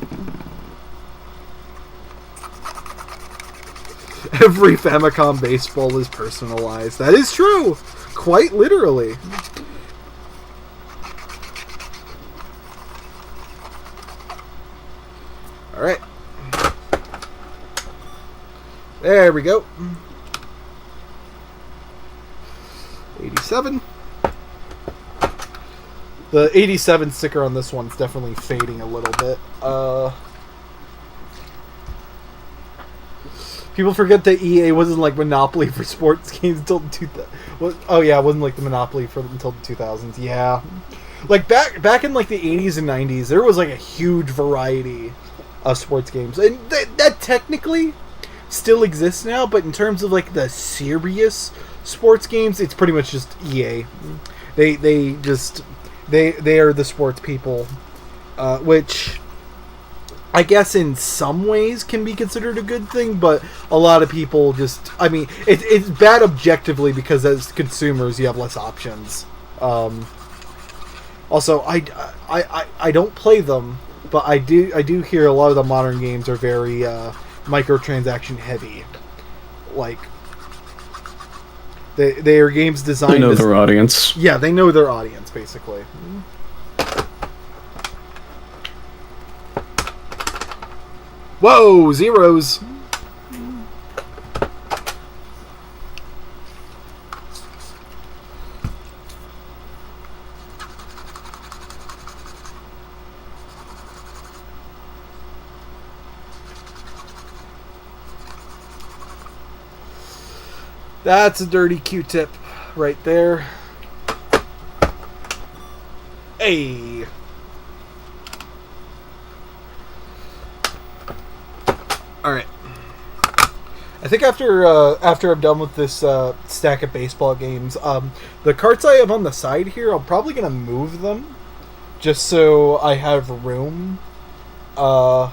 every Famicom baseball is personalized. That is true! Quite literally. Alright. There we go. 87. The 87 sticker on this one's definitely fading a little bit. People forget that EA wasn't like Monopoly for sports games until oh yeah, it wasn't like the Monopoly until the 2000s. Yeah, like back in like the 80s and 90s, there was like a huge variety of sports games, and that technically still exists now. But in terms of like the serious sports games, it's pretty much just EA. They are the sports people, which I guess in some ways can be considered a good thing, but a lot of people just, I mean, it's bad objectively because as consumers you have less options. Also, I don't play them, But I do hear a lot of the modern games are very microtransaction heavy. Like, they are games designed. They know their audience. Yeah, they know their audience basically. Whoa, zeros. That's a dirty Q-tip right there. Hey. All right. I think after I'm done with this stack of baseball games, the carts I have on the side here, I'm probably gonna move them, just so I have room. How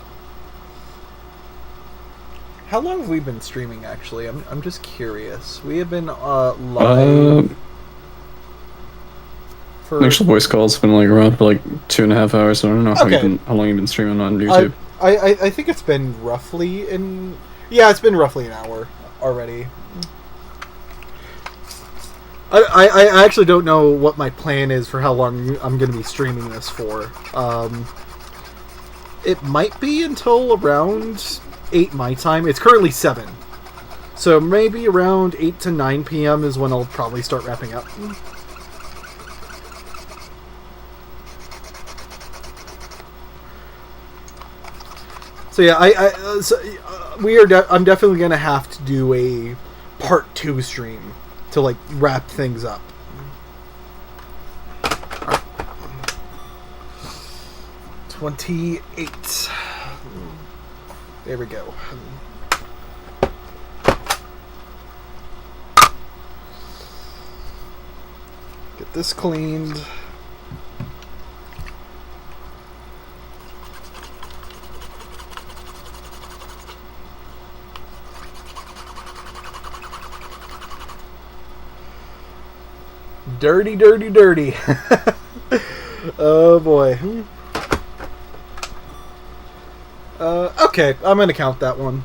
long have we been streaming? Actually, I'm just curious. We have been live. Actual voice calls have been like around for like 2.5 hours. So I don't know how long you've been streaming on YouTube. I think it's been roughly it's been roughly an hour already. I actually don't know what my plan is for how long I'm going to be streaming this for. It might be until around 8 my time. It's currently 7. So maybe around 8 to 9 p.m. is when I'll probably start wrapping up. So yeah, I'm definitely gonna have to do a part 2 stream to like wrap things up. 28. There we go. Get this cleaned. Dirty, dirty, dirty. Oh boy. Okay, I'm gonna count that one.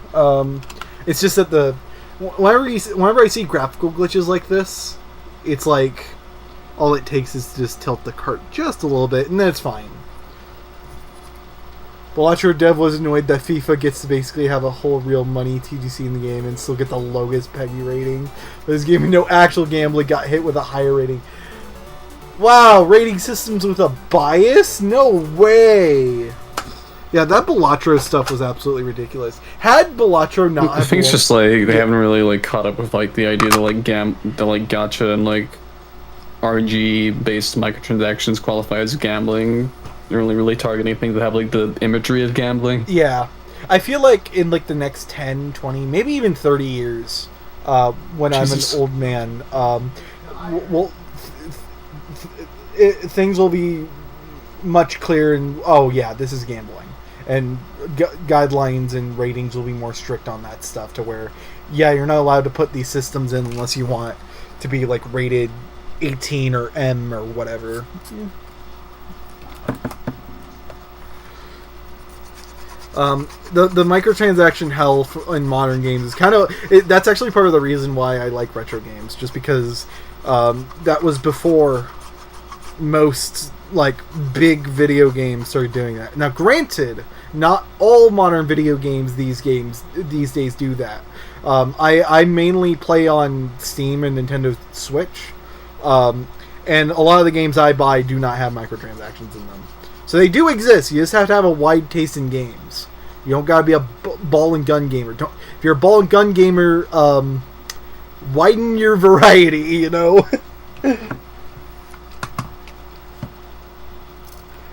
It's just that whenever I see graphical glitches like this, it's like all it takes is to just tilt the cart just a little bit, and then it's fine. Balatro Dev was annoyed that FIFA gets to basically have a whole real money TGC in the game and still get the lowest PEGI rating. But this game, no actual gambling, got hit with a higher rating. Wow, rating systems with a bias? No way! Yeah, that Balatro stuff was absolutely ridiculous. Had Balatro not... I think it's just like they haven't really like caught up with like the idea that like gacha and like RG based microtransactions qualify as gambling. They're only really targeting things that have like the imagery of gambling. Yeah. I feel like in like the next 10, 20, maybe even 30 years, when Jesus. I'm an old man, things will be much clearer and, oh yeah, this is gambling. And guidelines and ratings will be more strict on that stuff to where, yeah, you're not allowed to put these systems in unless you want to be like rated 18 or M or whatever. The microtransaction hell in modern games is kind of... that's actually part of the reason why I like retro games, just because that was before most like big video games started doing that. Now granted, not all modern video games these days do that. I mainly play on Steam and Nintendo Switch, and a lot of the games I buy do not have microtransactions in them. So they do exist. You just have to have a wide taste in games. You don't gotta be a ball and gun gamer. If you're a ball and gun gamer, widen your variety, you know?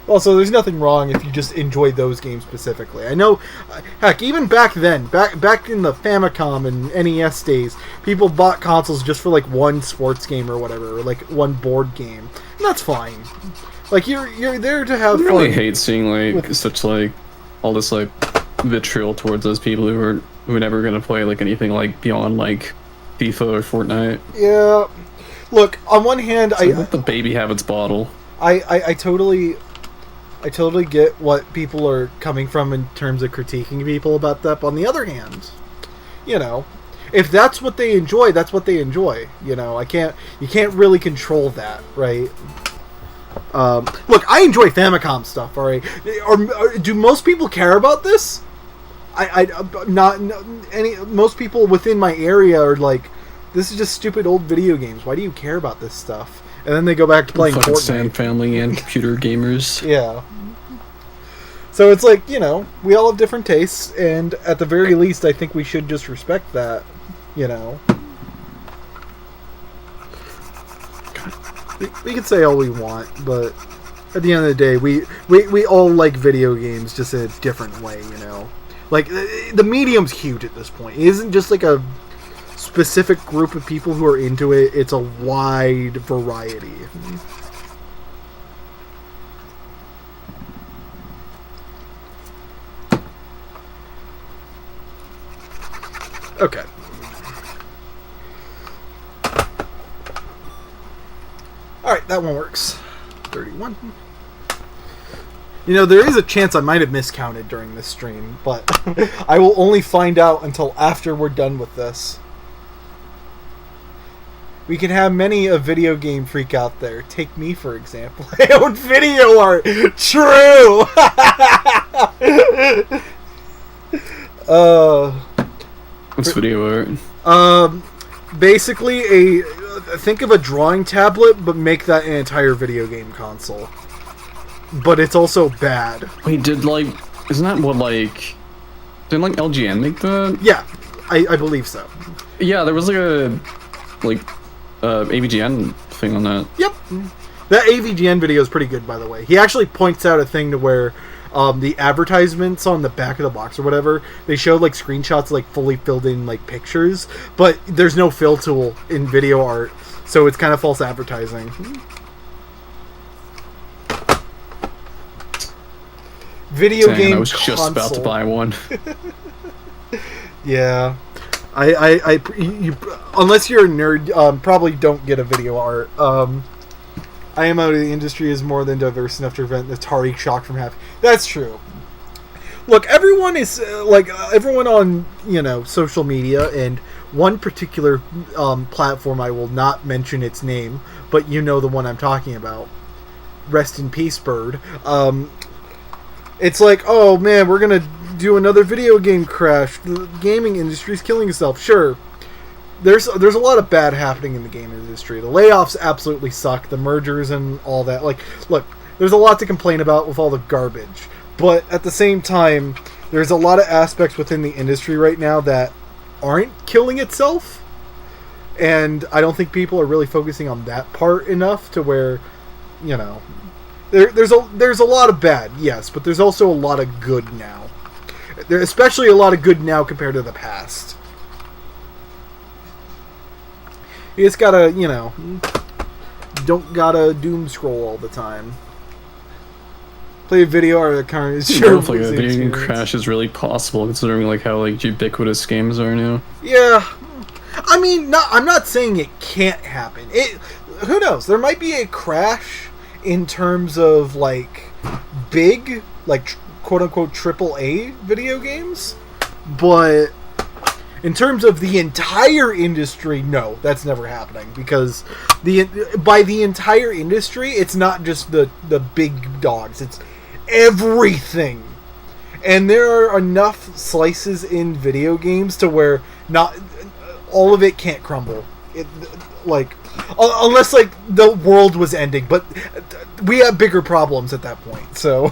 Also, there's nothing wrong if you just enjoy those games specifically. I know, heck, even back then, back in the Famicom and NES days, people bought consoles just for like one sports game or whatever, or like one board game. And that's fine. Like, you're there to have fun. I really hate seeing like such like all this like vitriol towards those people who are never gonna play like anything like beyond like FIFA or Fortnite. Yeah. Look, on one hand, let the baby have its bottle. I totally I totally get what people are coming from in terms of critiquing people about that. But on the other hand, you know, if that's what they enjoy, that's what they enjoy. You know, you can't really control that, right? Look, I enjoy Famicom stuff. All right, do most people care about this? Most people within my area are like, this is just stupid old video games. Why do you care about this stuff? And then they go back to playing Fortnite. Sand family and computer gamers. Yeah. So it's like, you know, we all have different tastes, and at the very least, I think we should just respect that, you know. We can say all we want, but at the end of the day, we all like video games just in a different way, you know. Like, the medium's huge at this point. It isn't just like a specific group of people who are into it. It's a wide variety. Okay. Alright, that one works. 31. You know, there is a chance I might have miscounted during this stream, but I will only find out until after we're done with this. We can have many a video game freak out there. Take me, for example. I own video art! True! What's video art? Basically think of a drawing tablet, but make that an entire video game console. But it's also bad. Wait, isn't that what, didn't, LGN make that? Yeah, I believe so. Yeah, there was, AVGN thing on that. Yep. That AVGN video is pretty good, by the way. He actually points out a thing to where the advertisements on the back of the box or whatever, they showed, screenshots, fully filled in, pictures, but there's no fill tool in video art, so it's kind of false advertising. Video game I was just console. about to buy one. Yeah. You, unless you're a nerd, probably don't get a video art. I am out of the industry is more than diverse enough to prevent the Atari shock from happening. That's true. Look, everyone is, everyone on, social media, and one particular platform, I will not mention its name, but you know the one I'm talking about. Rest in peace, Bird. It's like, oh man, we're gonna do another video game crash. The gaming industry's killing itself. Sure, there's a lot of bad happening in the game industry. The layoffs absolutely suck. The mergers and all that. Look, there's a lot to complain about with all the garbage. But at the same time, there's a lot of aspects within the industry right now that aren't killing itself. And I don't think people are really focusing on that part enough to where, There's a lot of bad, yes, but there's also a lot of good now. There's especially a lot of good now compared to the past. You just gotta, don't gotta doom scroll all the time. Play a video or a current. I don't think a video game crash is really possible, considering how ubiquitous games are now. Yeah, I mean, I'm not saying it can't happen. Who knows? There might be a crash in terms of big, quote unquote AAA video games, but in terms of the entire industry, no, that's never happening, because by the entire industry, it's not just the big dogs, it's everything. And there are enough slices in video games to where not all of it can't crumble. Unless the world was ending, but we have bigger problems at that point, so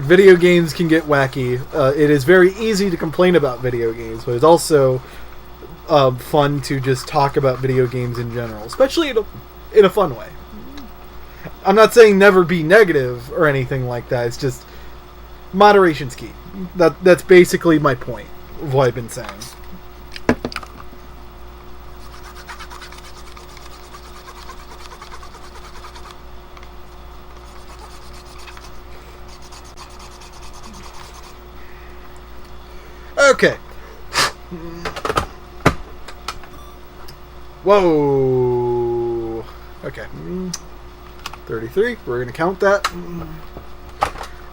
video games can get wacky. It is very easy to complain about video games, but it's also fun to just talk about video games in general, especially in a fun way. I'm not saying never be negative or anything like that. It's just moderation's key. That's basically my point of what I've been saying. Okay. Whoa. Okay. 33. We're going to count that.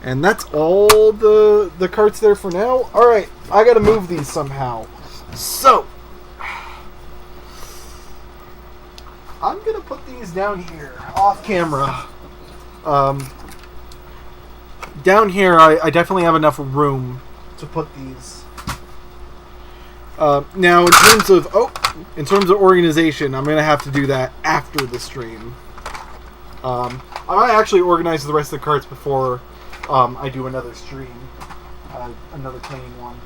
And that's all the carts there for now. Alright, I gotta move these somehow. So, I'm gonna put these down here, off camera. Down here, I definitely have enough room to put these. Now, in terms of organization, I'm gonna have to do that after the stream. I might actually organize the rest of the carts before I do another stream, another cleaning one.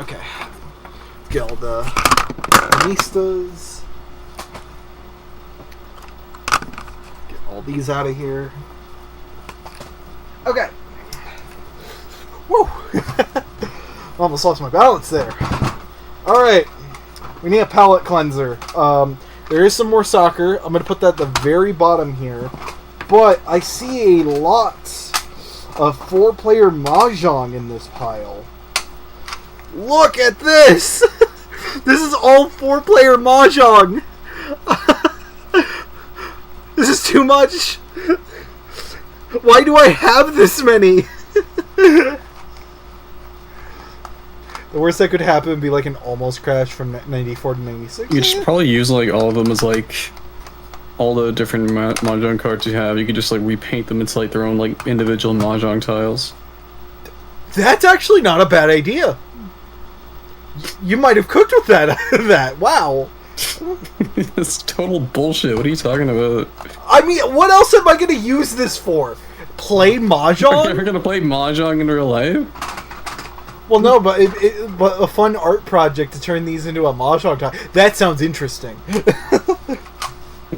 Okay, get all the Anistas. Get all these out of here. Okay. Woo! Almost lost my balance there. All right, we need a palette cleanser. There is some more soccer. I'm gonna put that at the very bottom here. But I see a lot of 4-player Mahjong in this pile. Look at this! This is all 4-player Mahjong! This is too much! Why do I have this many? The worst that could happen would be like an almost crash from 94 to 96. You should probably use like all of them as like all the different Mahjong cards you have. You could just like repaint them into like their own like individual Mahjong tiles. That's actually not a bad idea. You might have cooked with that. Wow. It's total bullshit. What are you talking about? I mean, what else am I going to use this for? Play Mahjong? You're gonna play Mahjong in real life? Well, no, but but a fun art project to turn these into a Mahjong tile. That sounds interesting.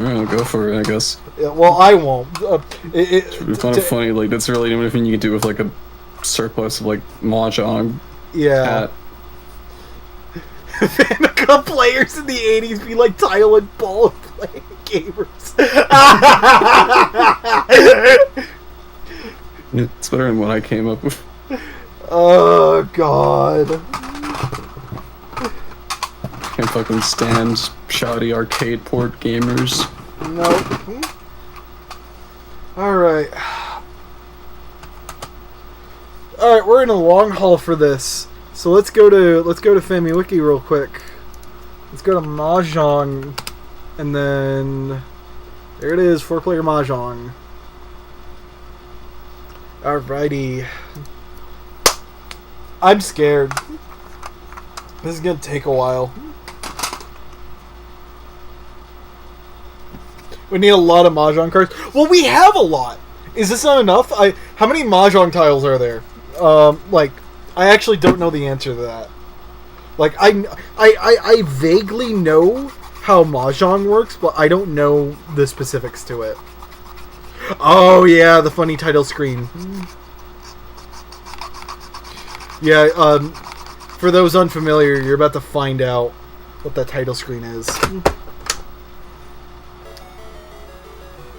I'll go for it, I guess. Yeah, well, I won't. It's kind of funny. Like that's really the only thing you can do with like a surplus of like Mahjong. Yeah. Famicom players in the 80s be like tile and ball playing gamers. It's better than what I came up with. Oh god. Can't fucking stand shoddy arcade port gamers. Nope. Alright. Alright, we're in a long haul for this. So let's go to FamiWiki real quick. Let's go to Mahjong, and then there it is, 4-player Mahjong. Alrighty. I'm scared. This is gonna take a while. We need a lot of Mahjong cards. Well, we have a lot. Is this not enough? How many Mahjong tiles are there? I actually don't know the answer to that. Like, I vaguely know how Mahjong works, but I don't know the specifics to it. Oh, yeah, the funny title screen. Yeah, for those unfamiliar, you're about to find out what that title screen is.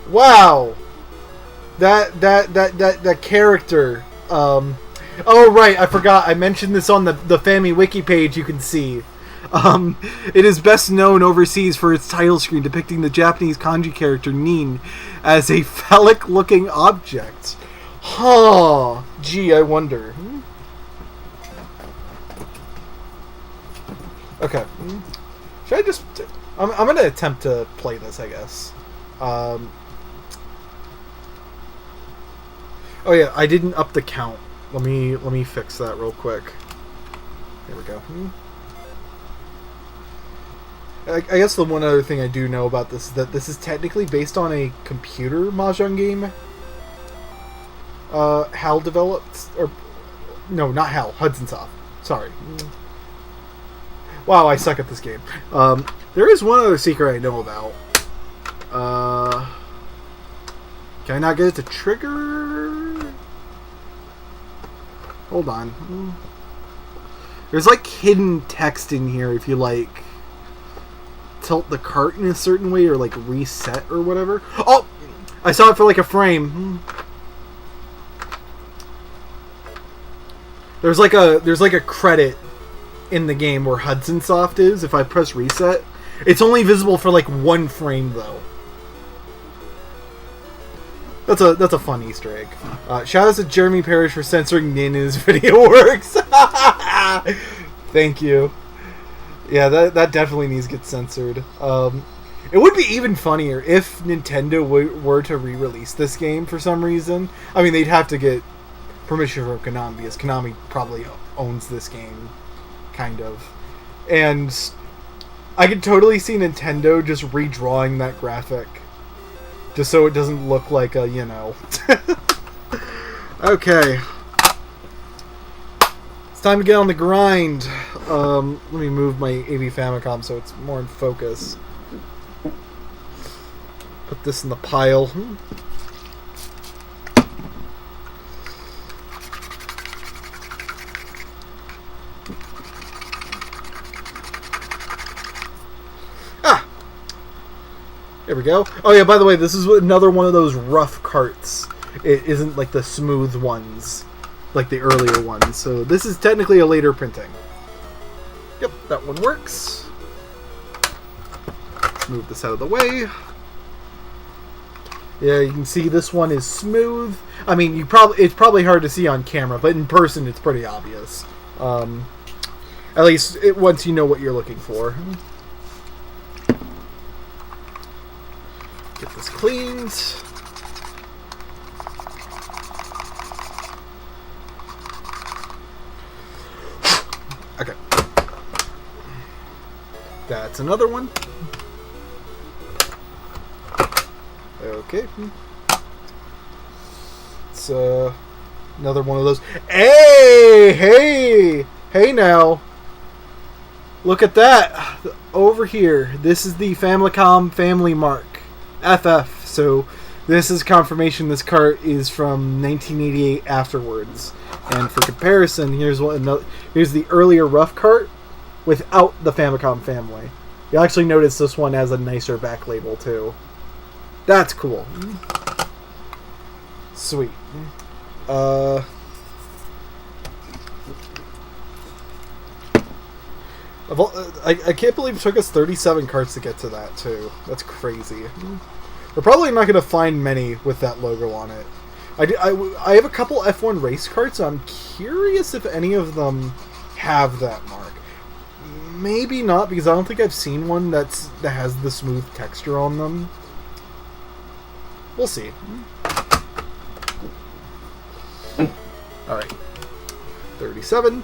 Wow! That character, oh, right, I forgot. I mentioned this on the FamiWiki page, you can see. It is best known overseas for its title screen depicting the Japanese kanji character Nin as a phallic-looking object. Huh. Gee, I wonder. Okay. Should I just... I'm going to attempt to play this, I guess. Oh, yeah, I didn't up the count. Let me fix that real quick. There we go. I guess the one other thing I do know about this is that this is technically based on a computer Mahjong game. HAL developed, or no, not HAL, Hudson Soft. Sorry. Wow, I suck at this game. There is one other secret I know about. Can I not get it to trigger? Hold on. There's like hidden text in here if you like tilt the cart in a certain way or like reset or whatever. Oh! I saw it for like a frame. There's like a credit in the game where Hudson Soft is. If I press reset, it's only visible for like 1 frame though. That's a fun Easter egg. Shout out to Jeremy Parrish for censoring Nin in his video works. Thank you. Yeah, that definitely needs to get censored. It would be even funnier if Nintendo were to re-release this game for some reason. I mean, they'd have to get permission from Konami, because Konami probably owns this game, kind of. And I could totally see Nintendo just redrawing that graphic, just so it doesn't look like a, you know. Okay. It's time to get on the grind. Let me move my AV Famicom so it's more in focus. Put this in the pile. There we go. Oh yeah, by the way, this is another one of those rough carts. It isn't like the smooth ones, like the earlier ones. So this is technically a later printing. Yep, that one works. Let's move this out of the way. Yeah, you can see this one is smooth. I mean, it's probably hard to see on camera, but in person it's pretty obvious. At least once you know what you're looking for. Get this cleaned. Okay. That's another one. Okay. It's another one of those. Hey now. Look at that. Over here. This is the Famicom Family Mark. FF. So this is confirmation this cart is from 1988 afterwards. And for comparison, here's the earlier rough cart without the Famicom family. You'll actually notice this one has a nicer back label too. That's cool. Sweet. I can't believe it took us 37 carts to get to that too. That's crazy. We're probably not going to find many with that logo on it. I have a couple F1 race carts. I'm curious if any of them have that mark. Maybe not, because I don't think I've seen one that has the smooth texture on them. We'll see. Alright. 37.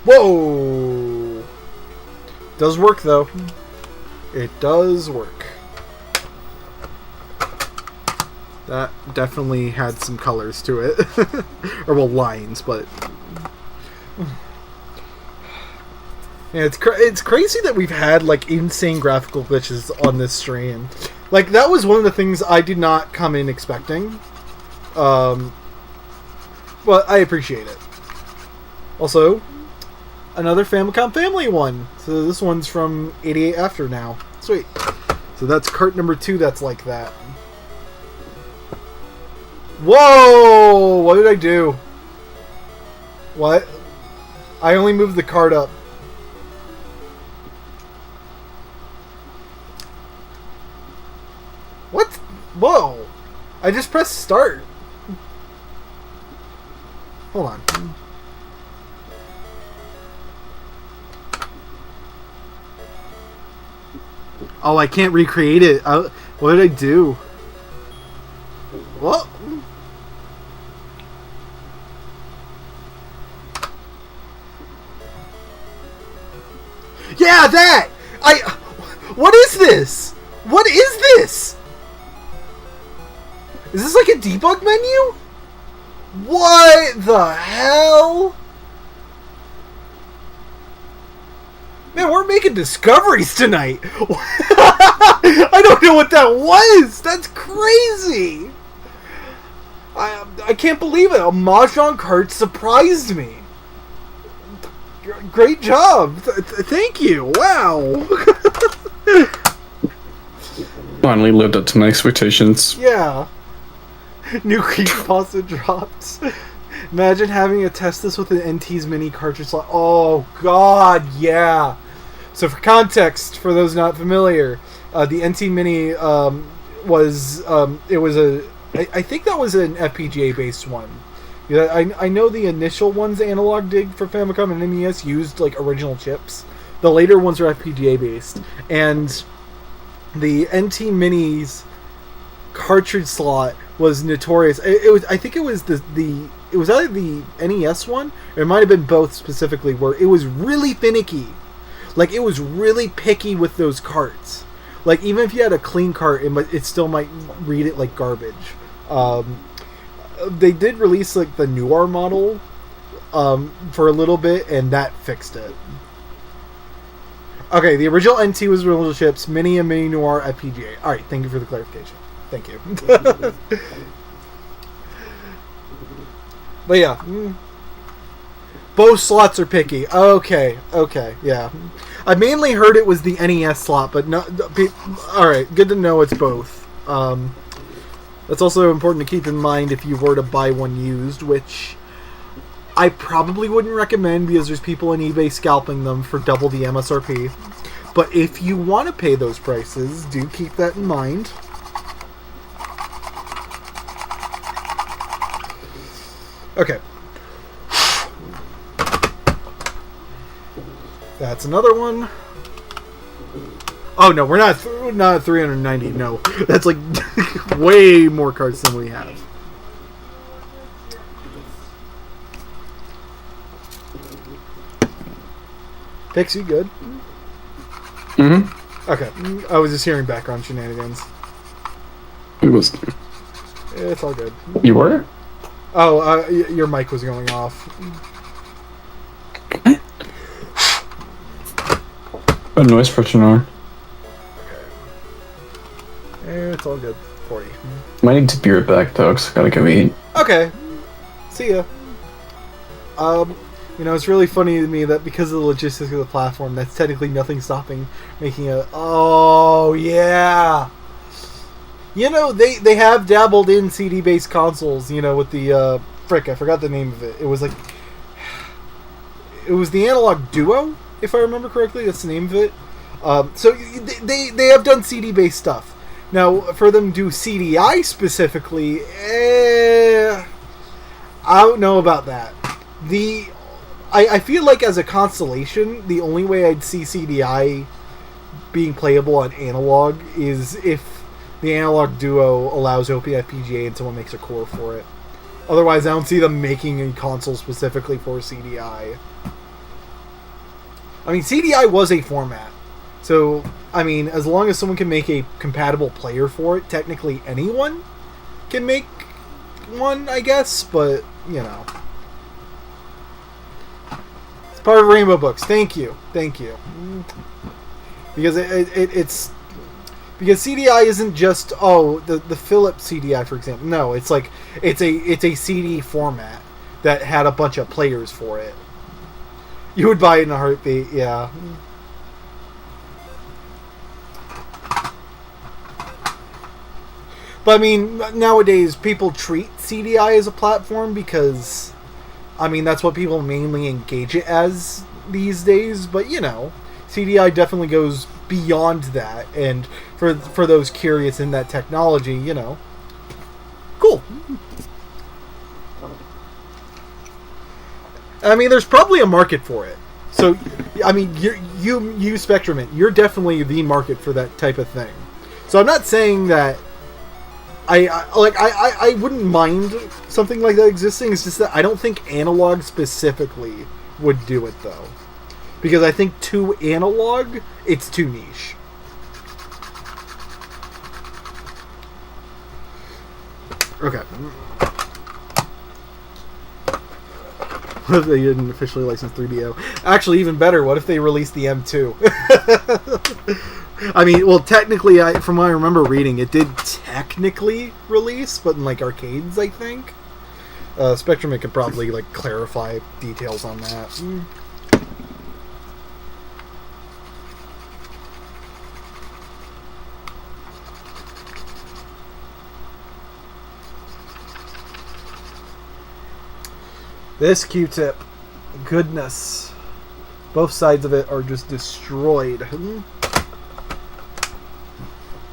Whoa! Does work though. It does work. That definitely had some colors to it. Or well, lines, but yeah, it's crazy that we've had like insane graphical glitches on this stream. Like that was one of the things I did not come in expecting. But I appreciate it. Also, another Famicom family one. So this one's from 88 after now. Sweet. So that's cart number 2 that's like that. Whoa! What did I do? What? I only moved the cart up. What? Whoa! I just pressed start. Hold on. Oh, I can't recreate it. What did I do? What? Yeah, that! What is this? What is this? Is this like a debug menu? What the hell? Man, we're making discoveries tonight. I don't know what that was. That's crazy. I can't believe it. A Mahjong card surprised me. Great job. Thank you. Wow. Finally lived up to my expectations. Yeah. New creepypasta drops. Imagine having to test this with an NT's mini cartridge slot. Oh, God, yeah. So for context, for those not familiar, the NT Mini was I think that was an FPGA based one. Yeah, I know the initial ones Analog did for Famicom and NES used like original chips. The later ones are FPGA based, and the NT Mini's cartridge slot was notorious. I think it was it was either the NES one, or it might have been both specifically, where it was really finicky. Like, it was really picky with those carts. Like, even if you had a clean cart, it still might read it like garbage. They did release, like, the Noir model for a little bit, and that fixed it. Okay, the original NT was original chips, Mini and Mini Noir FPGA. Alright, thank you for the clarification. Thank you. But yeah. Both slots are picky. Okay, yeah. I mainly heard it was the NES slot, but no. Alright, good to know it's both. That's also important to keep in mind if you were to buy one used, which I probably wouldn't recommend because there's people on eBay scalping them for double the MSRP. But if you want to pay those prices, do keep that in mind. Okay. That's another one. Oh no, we're not at 390. No, that's like way more cards than we have. Pixie, good. Mm-hmm. Okay, I was just hearing background shenanigans. It was. Yeah, it's all good. You were? Oh, your mic was going off. A noise suppression on. Okay. It's all good. 40. Might need to be right back though, because I gotta go eat. Okay. See ya. You know, it's really funny to me that because of the logistics of the platform, that's technically nothing stopping making a... Oh, yeah! You know, they have dabbled in CD-based consoles, you know, with the, frick, I forgot the name of it. It was like... It was the Analog Duo, if I remember correctly. That's the name of it. So, they have done CD-based stuff. Now, for them to do CDI specifically, I don't know about that. I feel like as a constellation, the only way I'd see CDI being playable on analog is if the Analog Duo allows OPFPGA and someone makes a core for it. Otherwise, I don't see them making a console specifically for CDI. I mean, CDI was a format. So, I mean, as long as someone can make a compatible player for it, technically anyone can make one, I guess, but, you know. It's part of Rainbow Books. Thank you. Because it's... Because CDI isn't just, the Philips CDI, for example. No, it's like, it's a CD format that had a bunch of players for it. You would buy it in a heartbeat, yeah. But I mean, nowadays people treat CDI as a platform because, I mean, that's what people mainly engage it as these days. But you know, CDI definitely goes beyond that, and for those curious in that technology, you know, cool. I mean, there's probably a market for it. So, I mean, you Spectrum, you're definitely the market for that type of thing. So I'm not saying that I wouldn't mind something like that existing. It's just that I don't think analog specifically would do it, though. Because I think too analog, it's too niche. Okay. What if they didn't officially license 3DO? Actually, even better, what if they released the M2? I mean, well, technically, from what I remember reading, it did technically release, but in, like, arcades, I think. Spectrum, could probably, like, clarify details on that. This Q-tip, goodness. Both sides of it are just destroyed.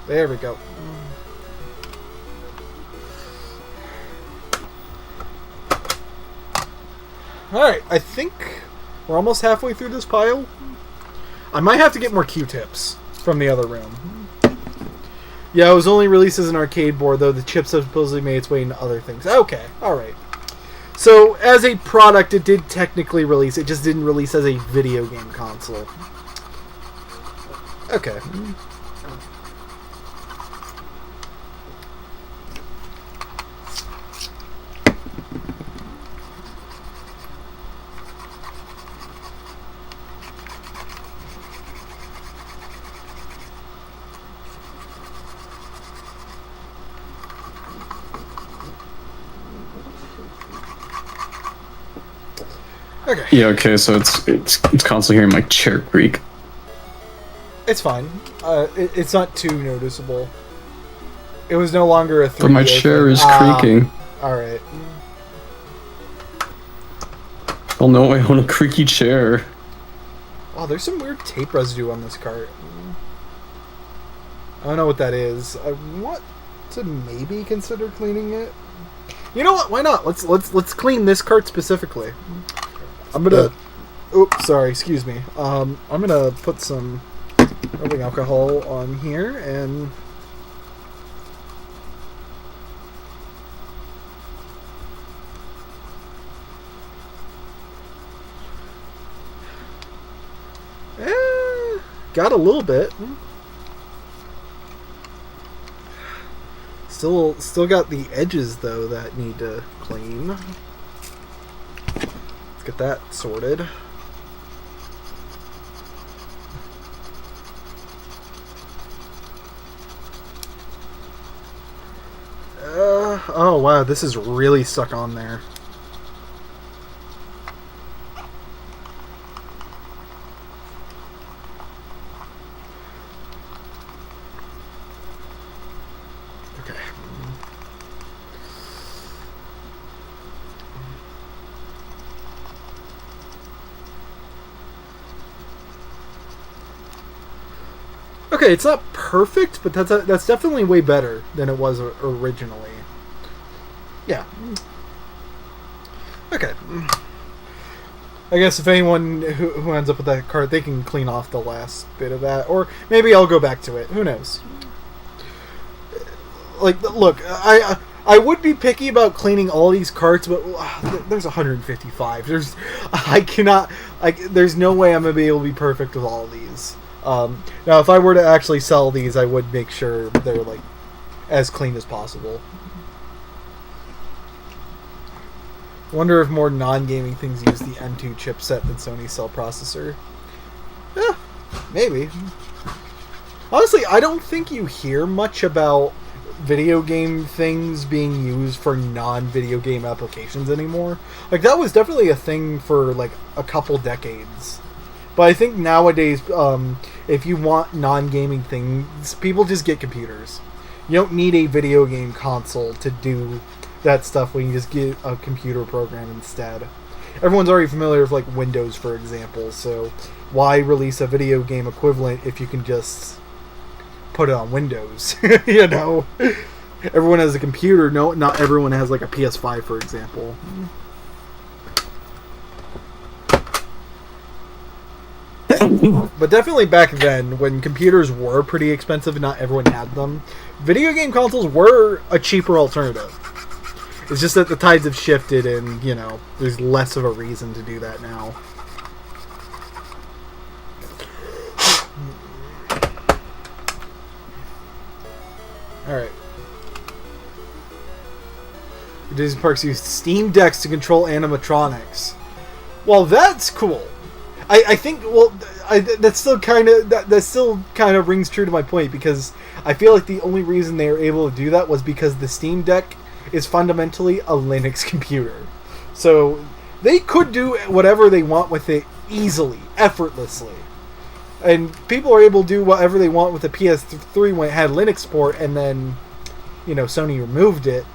There we go. Alright, I think we're almost halfway through this pile. I might have to get more Q-tips from the other room. Yeah, it was only released as an arcade board, though the chips have supposedly made its way into other things. Okay, alright. So, as a product, it did technically release. It just didn't release as a video game console. Okay. Okay. Yeah, okay, so it's constantly hearing my chair creak. It's fine. It's not too noticeable. It was no longer a 3D. But my chair is creaking. Alright. Oh no, I own a creaky chair. Oh, there's some weird tape residue on this cart. I don't know what that is. I want to maybe consider cleaning it. You know what? Why not? Let's clean this cart specifically. I'm gonna. Oops, sorry. Excuse me. I'm gonna put some rubbing alcohol on here and. Got a little bit. Still got the edges though that need to clean. Let's get that sorted. Oh wow, this is really stuck on there. Okay, it's not perfect, but that's definitely way better than it was originally. Yeah. Okay. I guess if anyone who ends up with that card, they can clean off the last bit of that, or maybe I'll go back to it. Who knows? Like, look, I would be picky about cleaning all these carts, but there's 155. There's no way I'm gonna be able to be perfect with all of these. Now, if I were to actually sell these, I would make sure they're, like, as clean as possible. Wonder if more non-gaming things use the M2 chipset than Sony's cell processor. Yeah, maybe. Honestly, I don't think you hear much about video game things being used for non-video game applications anymore. Like, that was definitely a thing for, like, a couple decades. But I think nowadays, if you want non-gaming things, people just get computers. You don't need a video game console to do that stuff when you just get a computer program instead. Everyone's already familiar with, like, Windows, for example, so why release a video game equivalent if you can just put it on Windows? You know? Everyone has a computer. No, not everyone has, like, a PS5, for example. But definitely back then, when computers were pretty expensive and not everyone had them, video game consoles were a cheaper alternative. It's just that the tides have shifted and, you know, there's less of a reason to do that now. Alright. Disney Parks used Steam Decks to control animatronics. Well, that's cool. I think, well, that still kind of rings true to my point, because I feel like the only reason they were able to do that was because the Steam Deck is fundamentally a Linux computer. So they could do whatever they want with it easily, effortlessly. And people are able to do whatever they want with the PS3 when it had Linux support, and then, you know, Sony removed it.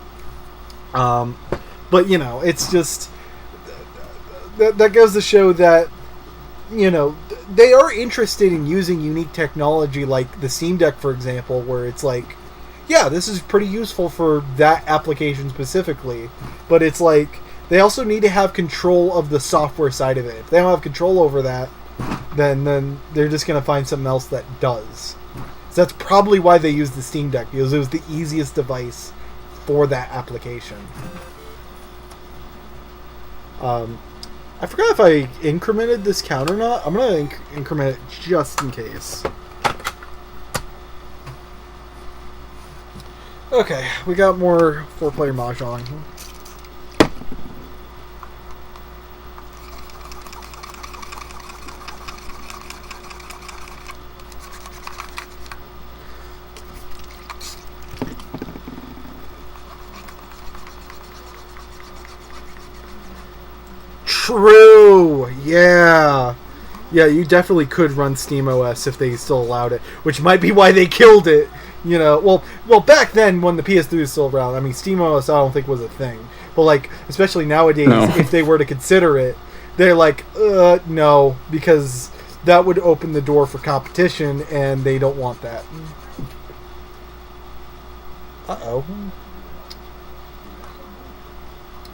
But, you know, it's just... That goes to show that, you know, they are interested in using unique technology like the Steam Deck, for example, where it's like, yeah, this is pretty useful for that application specifically, but it's like, they also need to have control of the software side of it. If they don't have control over that, then they're just going to find something else that does. So that's probably why they used the Steam Deck, because it was the easiest device for that application. I forgot if I incremented this count or not. I'm going to increment it just in case. Okay, we got more 4-player Mahjong. True! Yeah! Yeah, you definitely could run SteamOS if they still allowed it, which might be why they killed it. You know, well, back then when the PS3 was still around, I mean, SteamOS I don't think was a thing. But, like, especially nowadays, if they were to consider it, they're like, no, because that would open the door for competition, and they don't want that. Uh-oh.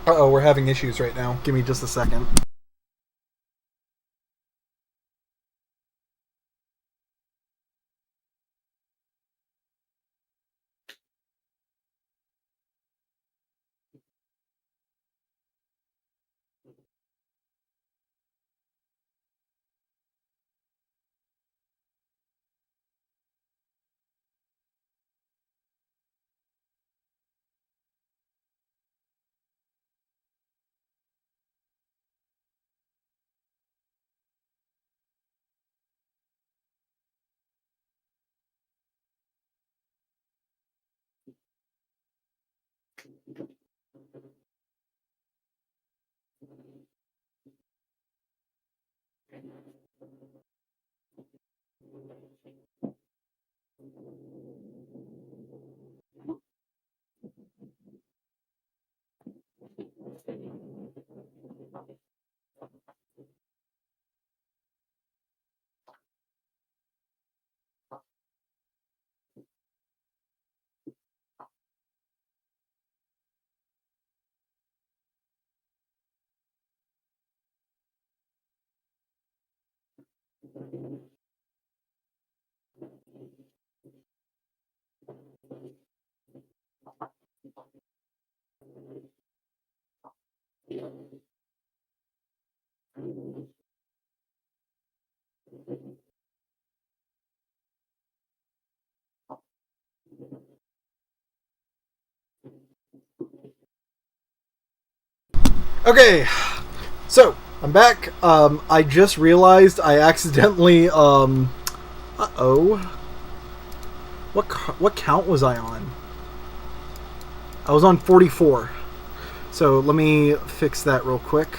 Uh-oh, we're having issues right now. Give me just a second. Okay, so I'm back. I just realized I accidentally uh-oh. What count was I on? I was on 44. So let me fix that real quick.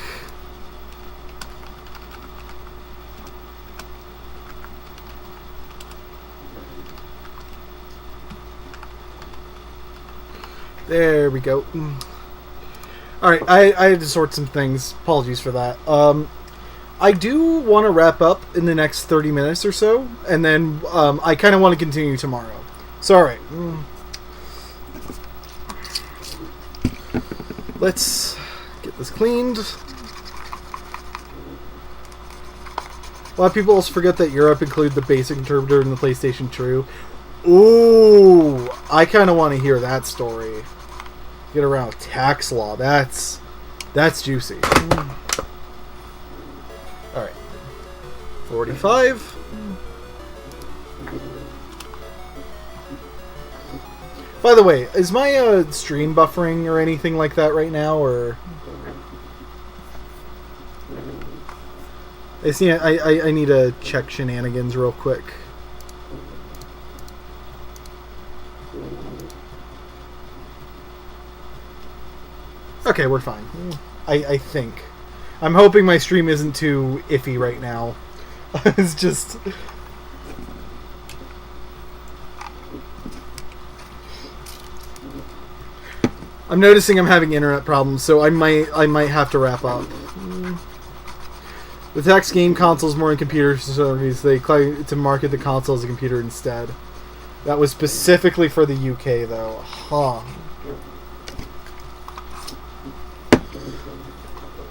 There we go. Alright, I had to sort some things. Apologies for that. I do want to wrap up in the next 30 minutes or so, and then I kind of want to continue tomorrow. So, alright. Let's get this cleaned. A lot of people also forget that Europe included the basic interpreter in the PlayStation True. Ooh, I kind of want to hear that story. Get around tax law. That's juicy. Alright. 45. By the way, is my stream buffering or anything like that right now, or... I see. I need to check shenanigans real quick. Okay, we're fine. I think. I'm hoping my stream isn't too iffy right now. It's just... I'm noticing I'm having internet problems, so I might have to wrap up. The tax game consoles more in computer facilities. They claim to market the console as a computer instead. That was specifically for the UK, though. Huh.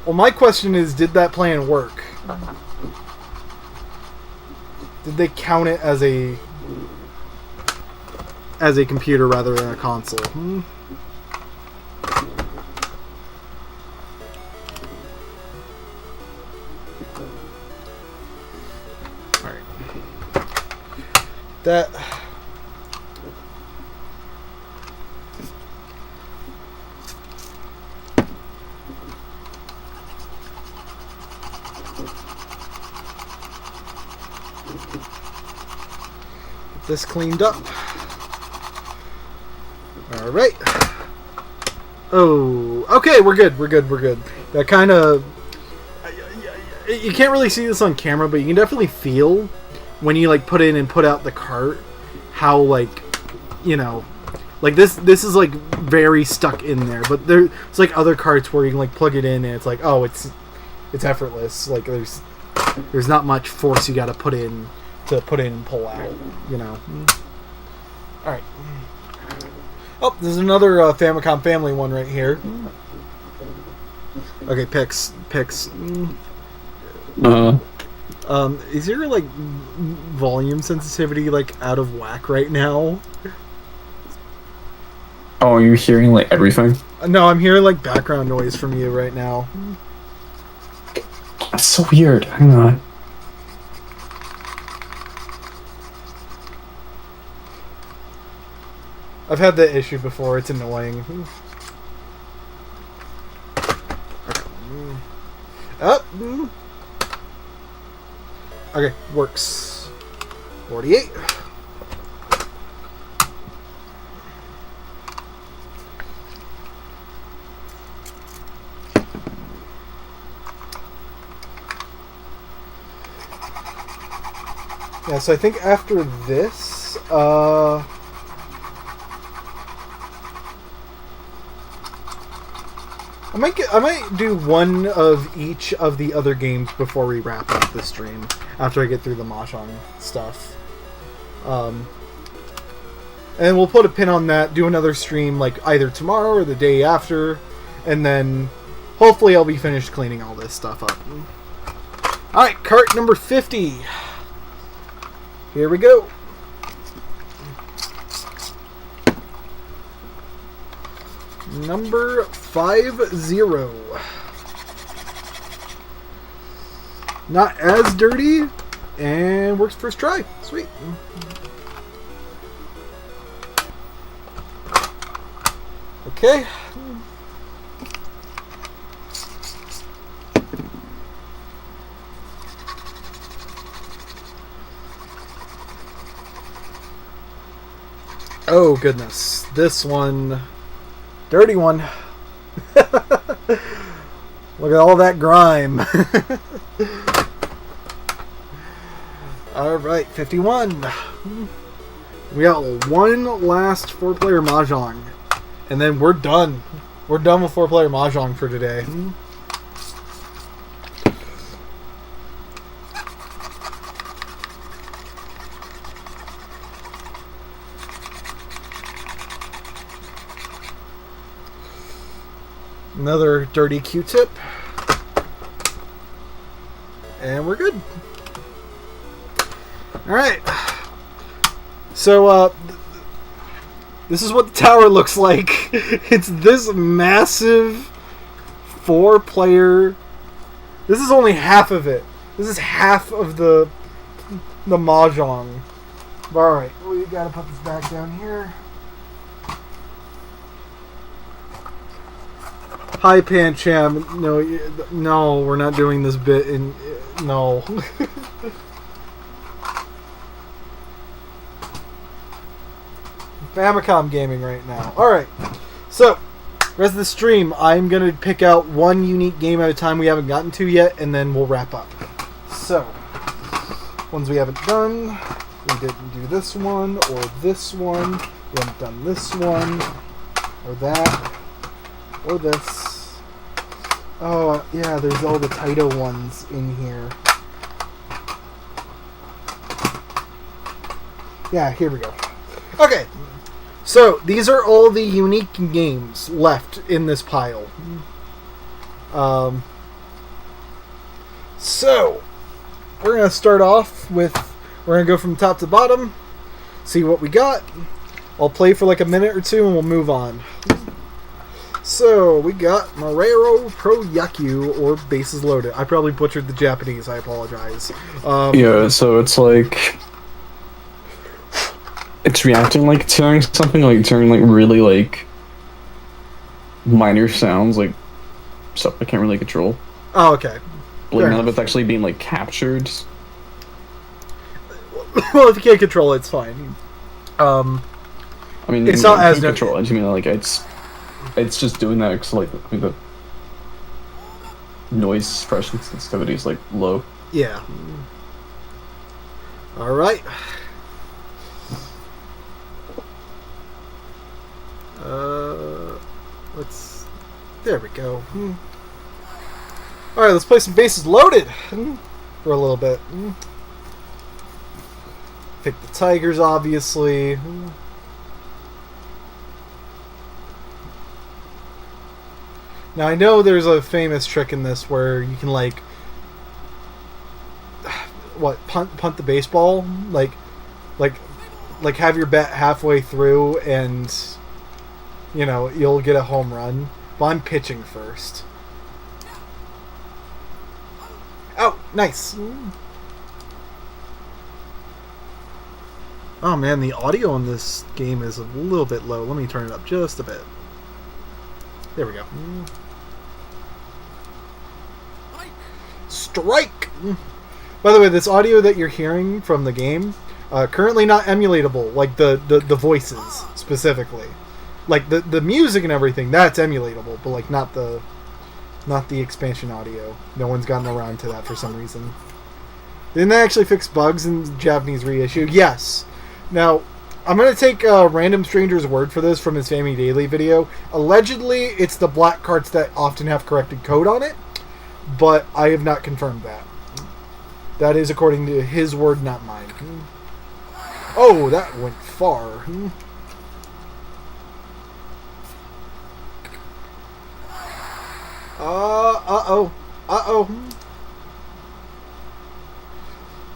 Well, my question is, did that plan work? Did they count it as a computer rather than a console? Alright. That... this cleaned up. Alright. Oh, okay, we're good. That kind of... You can't really see this on camera, but you can definitely feel when you, like, put in and put out the cart how, like, you know, like, this is, like, very stuck in there. But there's, like, other carts where you can, like, plug it in and it's like, oh, it's effortless. Like, there's not much force you gotta put in to put in and pull out, you know. Alright. Oh, there's another Famicom family one right here. Okay, picks. Is your, like, volume sensitivity, like, out of whack right now? Oh, are you hearing, like, everything? No, I'm hearing, like, background noise from you right now. That's so weird. Hang on. I've had that issue before. It's annoying. Up. Okay, works. 48. Yeah, so I think after this, I might do one of each of the other games before we wrap up the stream, after I get through the Mahjong stuff. And we'll put a pin on that, do another stream like either tomorrow or the day after, and then hopefully I'll be finished cleaning all this stuff up. Alright, cart number 50. Here we go. Number 50. Not as dirty, and works first try. Sweet. Okay. Oh goodness, this one, dirty one. Look at all that grime. Alright, 51. We got one last 4-player Mahjong. And then we're done. We're done with 4-player Mahjong for today. Another dirty Q-tip. And we're good. Alright. So, this is what the tower looks like. It's this massive 4-player... This is only half of it. This is half of the Mahjong. Alright, we gotta put this back down here. Hi, Pancham. No, we're not doing this bit. And No. Famicom gaming right now. Alright. So, rest of the stream, I'm going to pick out one unique game at a time we haven't gotten to yet, and then we'll wrap up. So, ones we haven't done. We didn't do this one, or this one. We haven't done this one, or that, or this. Oh, yeah, there's all the Taito ones in here. Yeah, here we go. Okay. So, these are all the unique games left in this pile. So, we're going to start off with, we're going to go from top to bottom, see what we got. I'll play for like a minute or two and we'll move on. So, we got Moero Pro Yakyuu, or Bases Loaded. I probably butchered the Japanese, I apologize. Yeah, so it's like... It's reacting like it's hearing something, like it's hearing like really like minor sounds, like stuff I can't really control. Oh, okay. But like none of it's actually being like captured. Well, if you can't control it, it's fine. I mean, it's not as control it. I mean, like it's just doing that because like the noise suppression sensitivity is like low. Yeah. All right. There we go. Alright, let's play some Bases Loaded for a little bit. Pick the Tigers, obviously. Now, I know there's a famous trick in this where you can, like, punt the baseball? Like have your bat halfway through and, you know, you'll get a home run. But I'm pitching first. Oh, nice. Oh man, the audio on this game is a little bit low. Let me turn it up just a bit. There we go. Strike! By the way, this audio that you're hearing from the game, currently not emulatable, like the voices, specifically. Like, the music and everything, that's emulatable, but, like, not the expansion audio. No one's gotten around to that for some reason. Didn't they actually fix bugs in the Japanese reissue? Yes. Now, I'm going to take a random stranger's word for this from his Fami Daily video. Allegedly, it's the black carts that often have corrected code on it, but I have not confirmed that. That is according to his word, not mine. Oh, that went far. Uh-oh.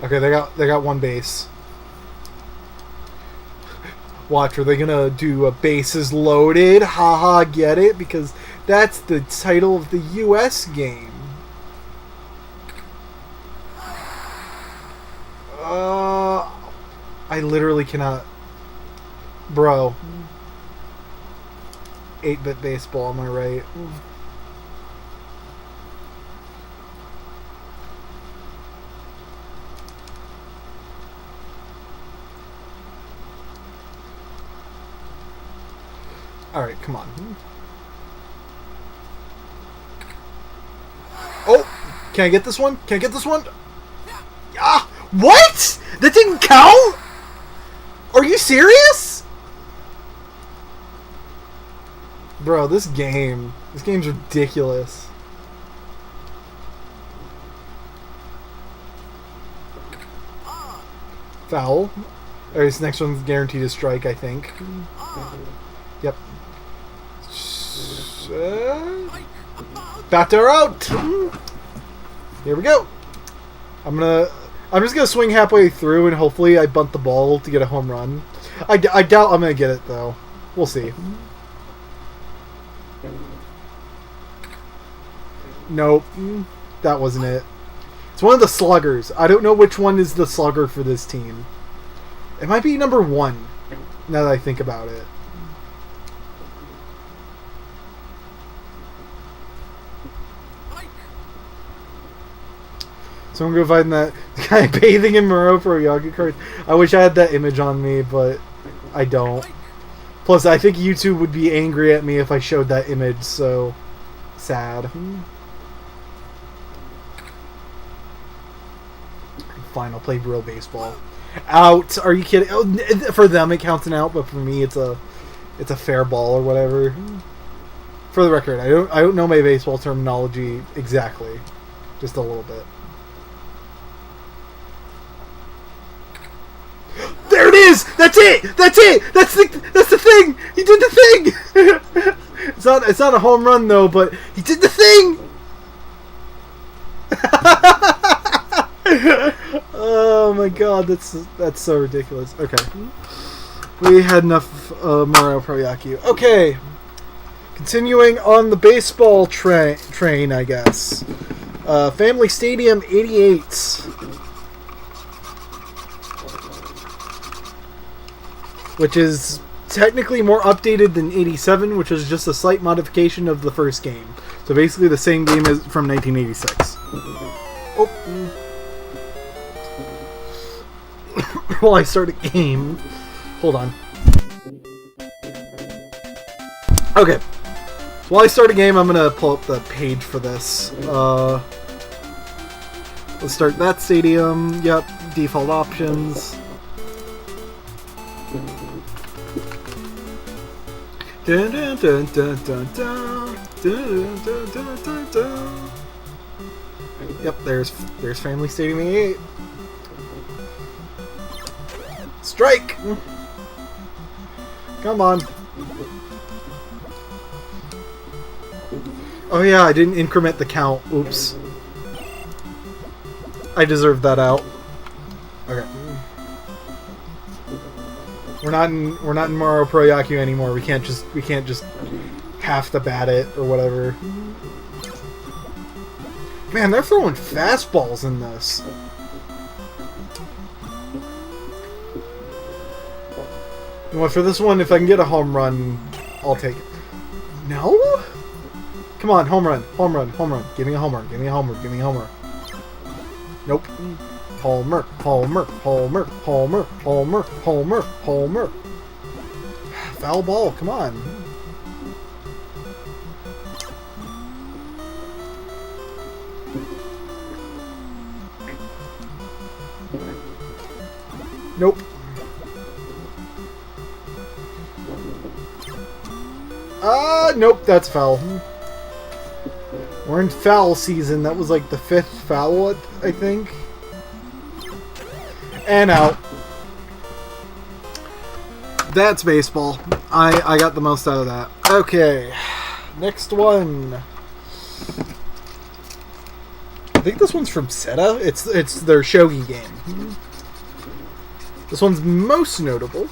Okay, they got one base. Watch, are they gonna do a Bases Loaded? Haha, get it? Because that's the title of the U.S. game. I literally cannot. Bro. 8-bit baseball, am I right? Alright, come on. Oh! Can I get this one? Can I get this one? Ah! What? That didn't count? Are you serious? Bro, this game's ridiculous. Foul. Alright, this next one's guaranteed a strike, I think. Yep. Batter out! Here we go. I'm just gonna swing halfway through and hopefully I bunt the ball to get a home run. I doubt I'm gonna get it though. We'll see. Nope. That wasn't it. It's one of the sluggers. I don't know which one is the slugger for this team. It might be number 1, now that I think about it. Someone go find that guy bathing in Moero for a Yakyuu card. I wish I had that image on me, but I don't. Plus, I think YouTube would be angry at me if I showed that image, so sad. Fine, I'll play real baseball. Out! Are you kidding? Oh, for them it counts an out, but for me it's a fair ball or whatever. For the record, I don't know my baseball terminology exactly, just a little bit. There it is! That's it! That's it! That's the thing! He did the thing! It's not a home run though, but he did the thing! Oh my god, that's so ridiculous. Okay. We had enough Moero Pro Yakyuu. Okay. Continuing on the baseball train, I guess. Family Stadium 88. Which is technically more updated than 87, which is just a slight modification of the first game. So basically the same game as from 1986. Oh. While I start a game. Hold on. Okay. While I start a game, I'm gonna pull up the page for this. Let's start that stadium. Yep, default options. Dun, dun, dun, dun, dun, dun. Dun, dun, dun, dun, dun. Yep, there's Family Stadium 88. Strike! Come on. Oh yeah, I didn't increment the count. Oops. I deserved that out. Okay. We're not in Moero Pro Yakyuu anymore. We can't just half the bat it or whatever. Man, they're throwing fastballs in this. Well, for this one, if I can get a home run, I'll take it. No? Come on, home run, home run, home run. Give me a homer, give me a homer, give me a homer. Nope. Homer, homer, homer, homer, homer, homer, homer. Foul ball, come on. Nope. Nope, that's foul. We're in foul season. That was like the 5th foul, I think. And out. That's baseball. I got the most out of that. Okay. Next one. I think this one's from Seta. It's their Shogi game. This one's most notable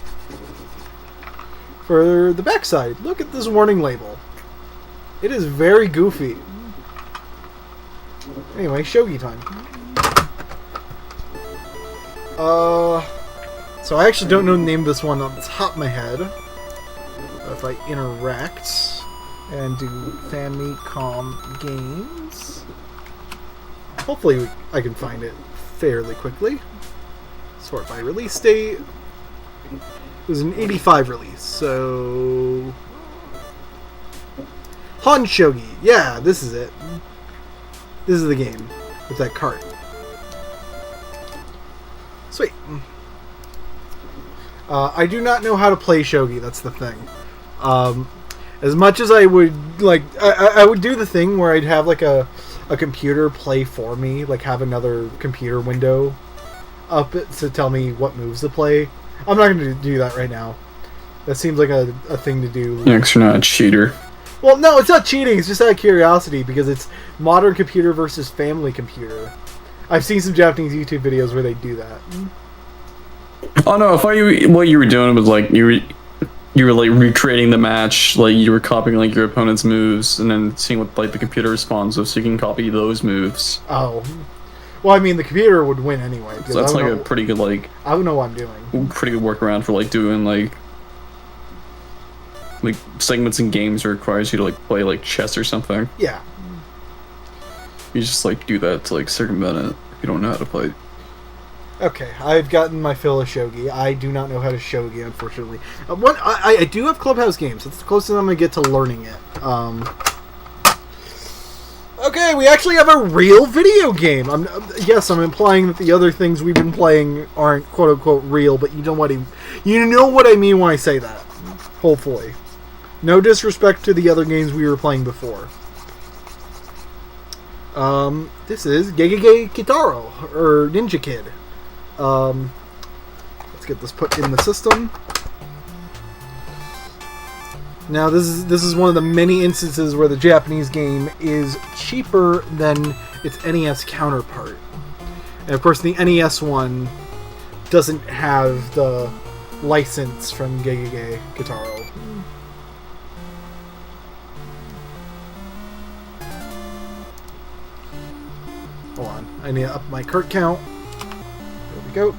for the backside. Look at this warning label. It is very goofy. Anyway, Shogi time. So I actually don't know the name of this one on the top of my head. If I interact and do Famicom games, hopefully I can find it fairly quickly. Sort by release date. It was an 85 release, so... Hon Shogi. Yeah, this is it. This is the game with that cart. Sweet. I do not know how to play Shogi, that's the thing. As much as I would, like... I would do the thing where I'd have, like, a computer play for me, like, have another computer window up to tell me what moves to play. I'm not going to do that right now. That seems like a thing to do. Yeah, 'cause you're not a cheater. Well, no, it's not cheating. It's just out of curiosity because it's modern computer versus family computer. I've seen some Japanese YouTube videos where they do that. Oh no! I thought what you were doing was like you were like recreating the match, like you were copying like your opponent's moves and then seeing what like the computer responds with, so you can copy those moves. Oh. Well, I mean, the computer would win anyway. So that's like a pretty good like. I don't know what I'm doing. Pretty good workaround for like doing like segments in games that requires you to like play like chess or something. Yeah. You just like do that to like circumvent it. you don't know how to play. Okay, I've gotten my fill of shogi. I do not know how to shogi, unfortunately. I do have Clubhouse games. It's the closest I'm going to get to learning it. Okay, we actually have a real video game. Yes, I'm implying that the other things we've been playing aren't quote-unquote real, but you know what I mean when I say that. Hopefully. No disrespect to the other games we were playing before. This is Gegege Kitaro, or Ninja Kid. Let's get this put in the system. Now, this is one of the many instances where the Japanese game is cheaper than its NES counterpart. And of course, the NES one doesn't have the license from Gegege Kitaro. Hold on, I need to up my cart count. There we go.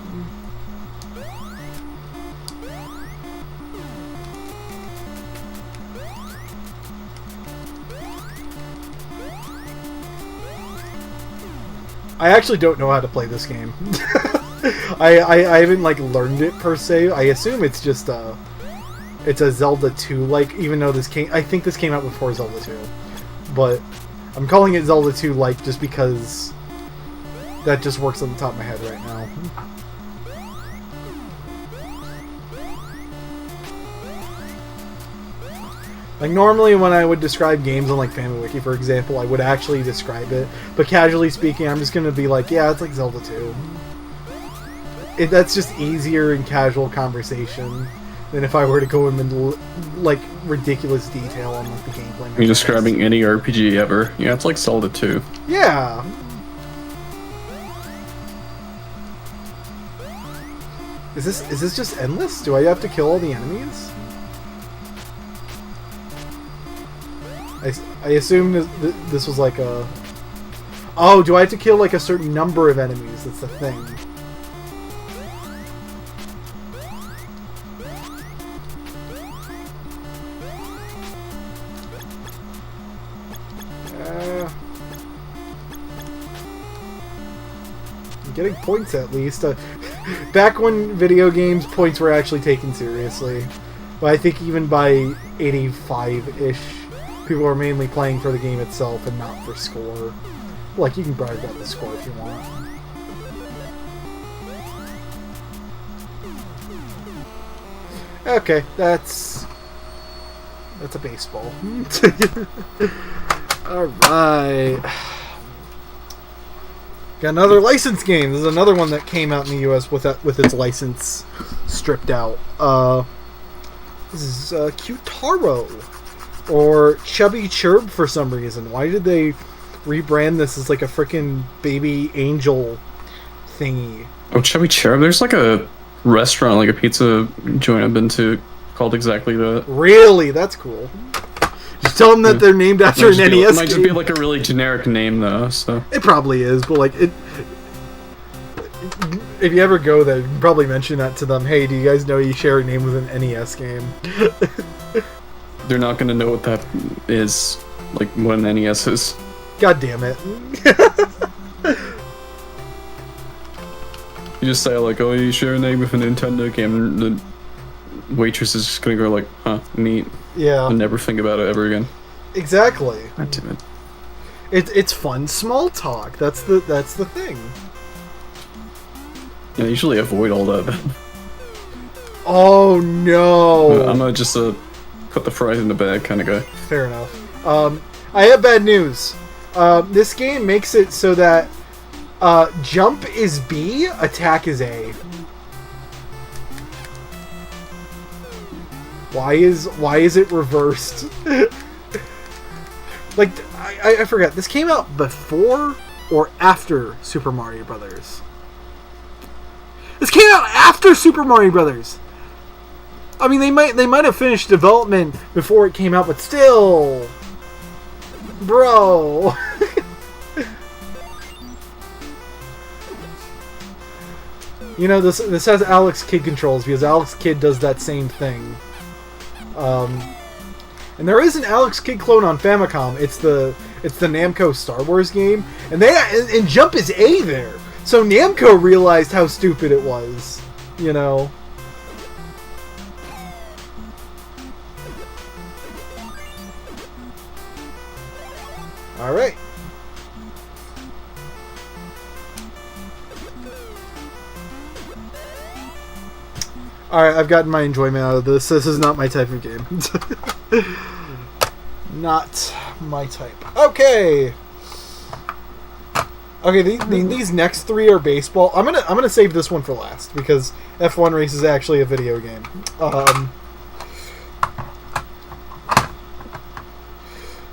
I actually don't know how to play this game. I haven't learned it per se. I assume it's just it's a Zelda 2 even though I think this came out before Zelda 2. But I'm calling it Zelda 2 just because that just works on the top of my head right now. Normally when I would describe games on FamiWiki, for example, I would actually describe it. But casually speaking, I'm just going to be yeah, it's like Zelda 2. That's just easier in casual conversation than if I were to go into ridiculous detail on the gameplay. You're describing any RPG ever. Yeah, it's like Zelda 2. Yeah. Is this just endless? Do I have to kill all the enemies? I assume this was a... Oh, do I have to kill a certain number of enemies? That's the thing. I'm getting points at least. Back when video games, points were actually taken seriously. But I think even by 85-ish... people are mainly playing for the game itself and not for score. You can brag about the score if you want. Okay, that's a baseball. Alright. Got another license game. This is another one that came out in the US with its license stripped out. This is Q-Tarou. Or Chubby Cherub for some reason. Why did they rebrand this as a frickin' baby angel thingy? Oh, Chubby Cherub? There's a restaurant, a pizza joint I've been to called exactly that. Really? That's cool. Just tell them that they're named after an NES game. It might just be a really generic name though, so. It probably is, but if you ever go there, you can probably mention that to them. Hey, do you guys know you share a name with an NES game? They're not going to know what that is, what an NES is. God damn it. You just say, oh, you share a name with a Nintendo game, and the waitress is just going to go, huh, neat. Yeah. And never think about it ever again. Exactly. God damn it. It's fun small talk. That's the thing. Yeah, I usually avoid all that. Oh, no. I'm not just a... put the fries in the bag kind of guy. Fair enough. I have bad news. This game makes it so that jump is B, attack is A. Why is it reversed? I forget. This came out before or after Super Mario Brothers? This came out after Super Mario Brothers. I mean, they might have finished development before it came out, but still, bro. You know, this has Alex Kidd controls because Alex Kidd does that same thing. And there is an Alex Kidd clone on Famicom. It's the Namco Star Wars game, and Jump is A there. So Namco realized how stupid it was, you know. Alright. Alright, I've gotten my enjoyment out of this. This is not my type of game. Not my type. Okay! Okay, these next three are baseball. I'm gonna save this one for last because F1 Race is actually a video game.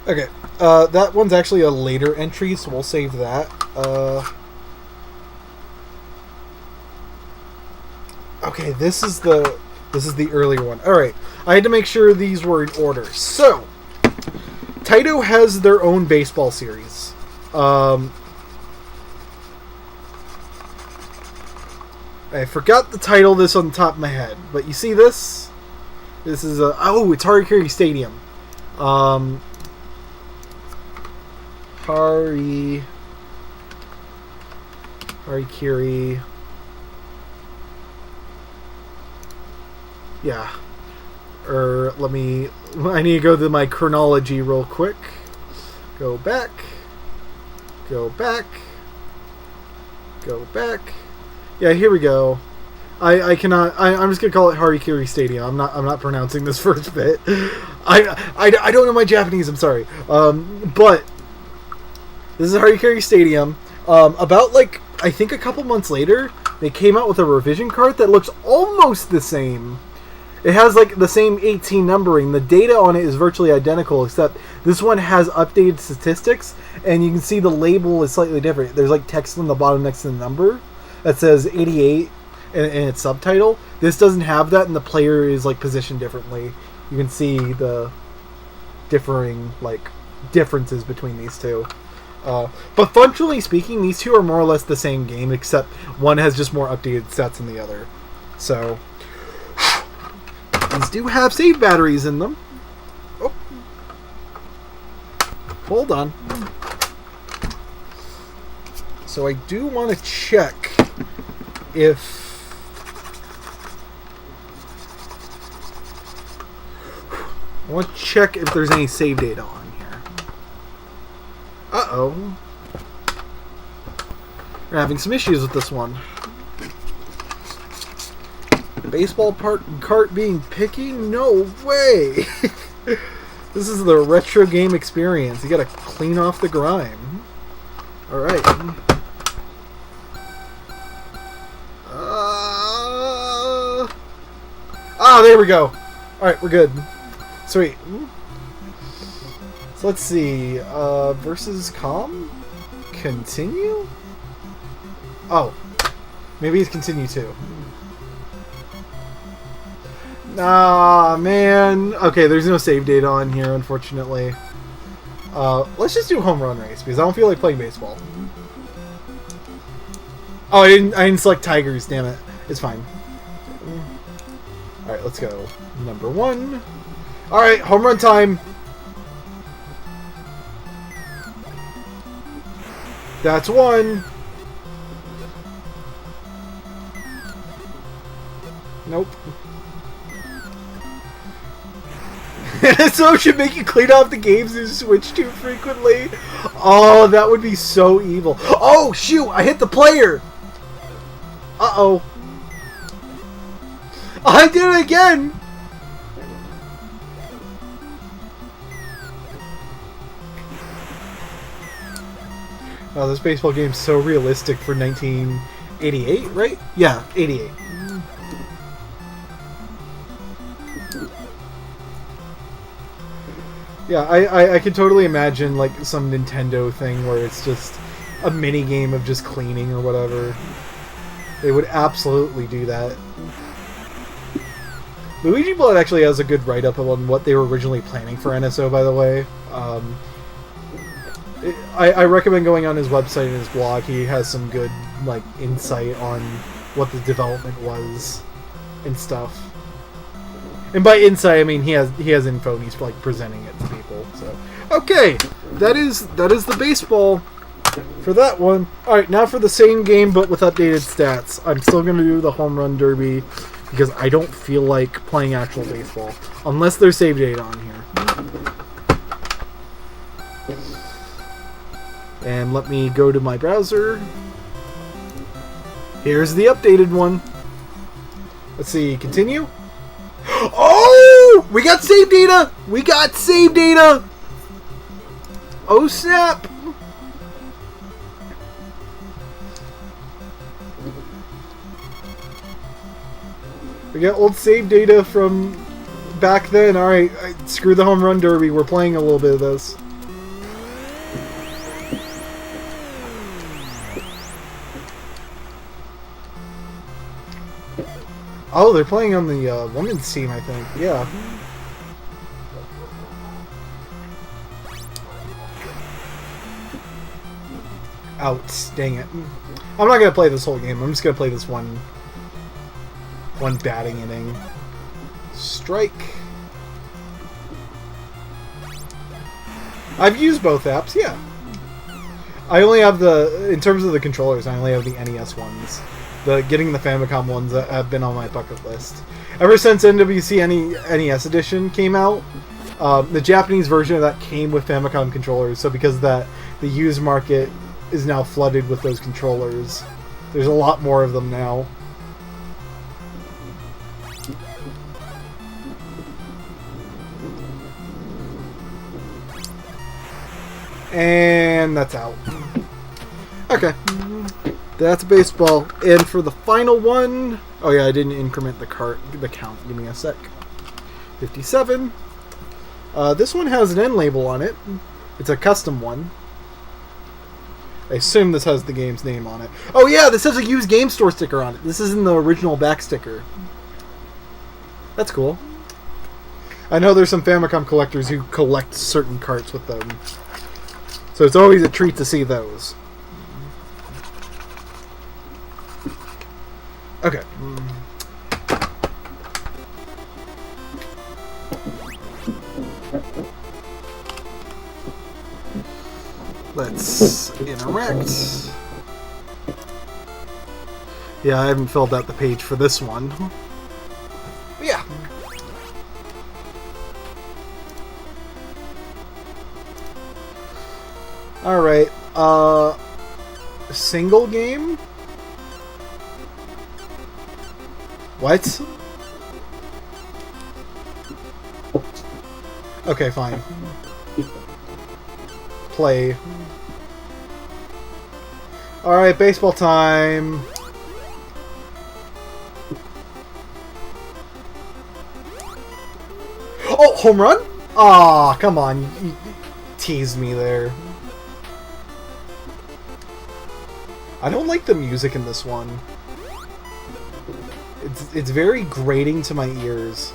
Okay, that one's actually a later entry, so we'll save that. Okay, this is the earlier one. All right, I had to make sure these were in order. So, Taito has their own baseball series. I forgot the title of this on the top of my head, but you see this? This is it's Harikiri Stadium. Harikiri. Yeah. I need to go to my chronology real quick. Go back. Go back. Go back. Yeah, here we go. I'm just gonna call it Harikiri Stadium. I'm not pronouncing this first bit. I don't know my Japanese, I'm sorry. But this is Harikiri Stadium. About I think a couple months later, they came out with a revision card that looks almost the same. It has the same 18 numbering. The data on it is virtually identical, except this one has updated statistics, and you can see the label is slightly different. There's text on the bottom next to the number that says 88 in its subtitle. This doesn't have that, and the player is positioned differently. You can see the differing differences between these two. But functionally speaking, these two are more or less the same game, except one has just more updated stats than the other. So these do have save batteries in them. Oh. Hold on. So I do want to check if... I want to check if there's any save data on here. Uh-oh. We're having some issues with this one. Baseball cart being picky? No way! This is the retro game experience. You gotta clean off the grime. Alright. There we go. Alright, we're good. Sweet. So let's see. Versus Com? Continue? Oh. Maybe it's continue too. Ah, man. Okay, there's no save data on here, unfortunately. Let's just do home run race, because I don't feel like playing baseball. Oh, I didn't select Tigers, damn it. It's fine. Alright, let's go. Number 1. Alright, home run time. That's 1. Nope. So it should make you clean off the games you switch too frequently. Oh, that would be so evil. Oh, shoot! I hit the player! Uh-oh. I did it again! Oh, this baseball game's so realistic for 1988, right? Yeah, 88. Yeah, I could totally imagine some Nintendo thing where it's just a mini game of just cleaning or whatever. They would absolutely do that. Luigi Blood actually has a good write-up on what they were originally planning for NSO, by the way. I recommend going on his website and his blog. He has some good insight on what the development was and stuff. And by insight, I mean he has info and he's presenting it to people. So okay, that is the baseball. for that one. Alright, now for the same game but with updated stats. I'm still going to do the home run derby because I don't feel like playing actual baseball. Unless there's save data on here. And let me go to my browser. Here's the updated one. Let's see, continue. Oh! We got save data! We got save data! Oh snap! We got old save data from back then. Alright, screw the home run derby. We're playing a little bit of this. Oh, they're playing on the women's team, I think. Yeah. Out. Dang it. I'm not going to play this whole game. I'm just going to play this one batting inning. Strike. I've used both apps, yeah. I only have in terms of the controllers, I only have the NES ones. Getting the Famicom ones that have been on my bucket list. Ever since NWC NES Edition came out, the Japanese version of that came with Famicom controllers, so because of that, the used market is now flooded with those controllers. There's a lot more of them now. And that's out. Okay. That's baseball. And for the final one... Oh yeah, I didn't increment the count. Give me a sec. 57. This one has an end label on it. It's a custom one. I assume this has the game's name on it. Oh yeah, this has a used game store sticker on it. This isn't the original back sticker. That's cool. I know there's some Famicom collectors who collect certain carts with them. So it's always a treat to see those. Okay. Let's interact. Yeah, I haven't filled out the page for this one. But yeah. Alright, single game? What? Okay, fine. Play. Alright, baseball time. Oh, home run? Aw, come on. You teased me there. I don't like the music in this one. It's very grating to my ears.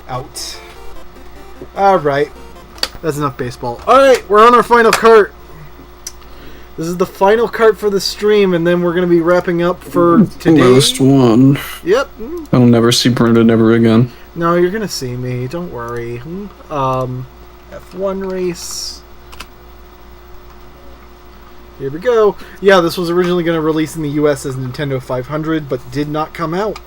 Out. Alright. That's enough baseball. Alright, we're on our final cart. This is the final cart for the stream, and then we're going to be wrapping up for today. Last one. Yep. I'll never see Brenda ever again. No, you're going to see me. Don't worry. F1 race. Here we go. Yeah, this was originally going to release in the US as Nintendo 500, but did not come out.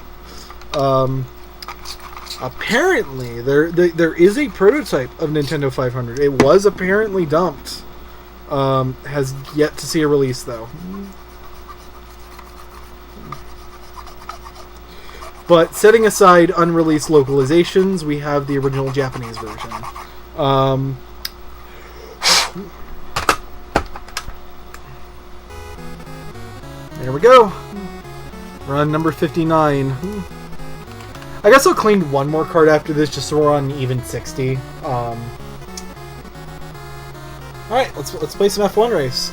Apparently, there is a prototype of Nintendo 500. It was apparently dumped. Has yet to see a release, though. But setting aside unreleased localizations, we have the original Japanese version. There we go. Run number 59. I guess I'll clean one more card after this, just so we're on even 60. Alright, let's play some F1 race.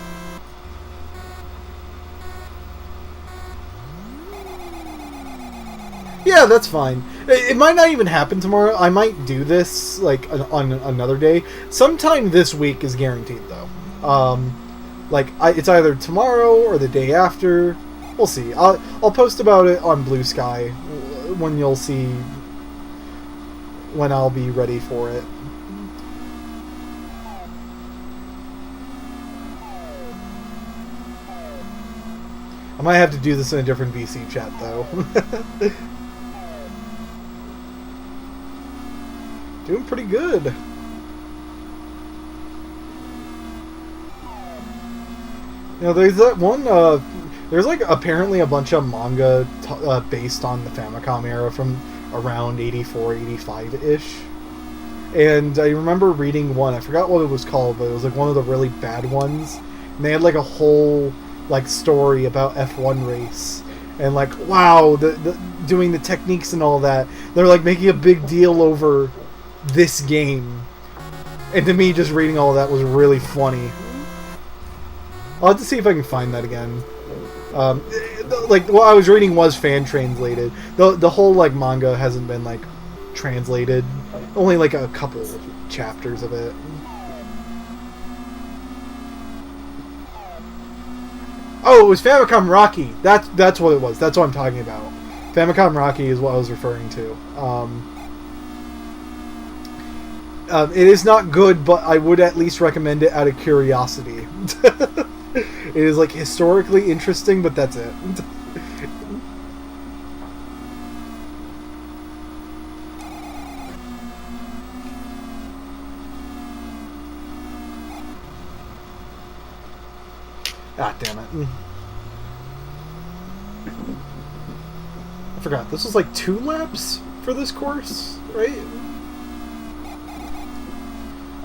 Yeah, that's fine. It might not even happen tomorrow. I might do this like on another day. Sometime this week is guaranteed, though. It's either tomorrow or the day after. We'll see. I'll post about it on Blue Sky when you'll see when I'll be ready for it. I might have to do this in a different VC chat, though. Doing pretty good. You know, there's that one, there's like apparently a bunch of manga based on the Famicom era from around 84, 85-ish. And I remember reading one, I forgot what it was called, but it was like one of the really bad ones. And they had like a whole like story about F1 race. And like, wow, doing the techniques and all that. They're like making a big deal over this game. And to me, just reading all of that was really funny. I'll have to see if I can find that again. Like, what I was reading was fan translated. The whole like manga hasn't been like translated. Only like a couple of chapters of it. Oh, it was Famicom Rocky. That's what it was. That's what I'm talking about. Famicom Rocky is what I was referring to. It is not good, but I would at least recommend it out of curiosity. It is like historically interesting, but that's it. Ah, damn it. I forgot. This was like 2 laps for this course, right?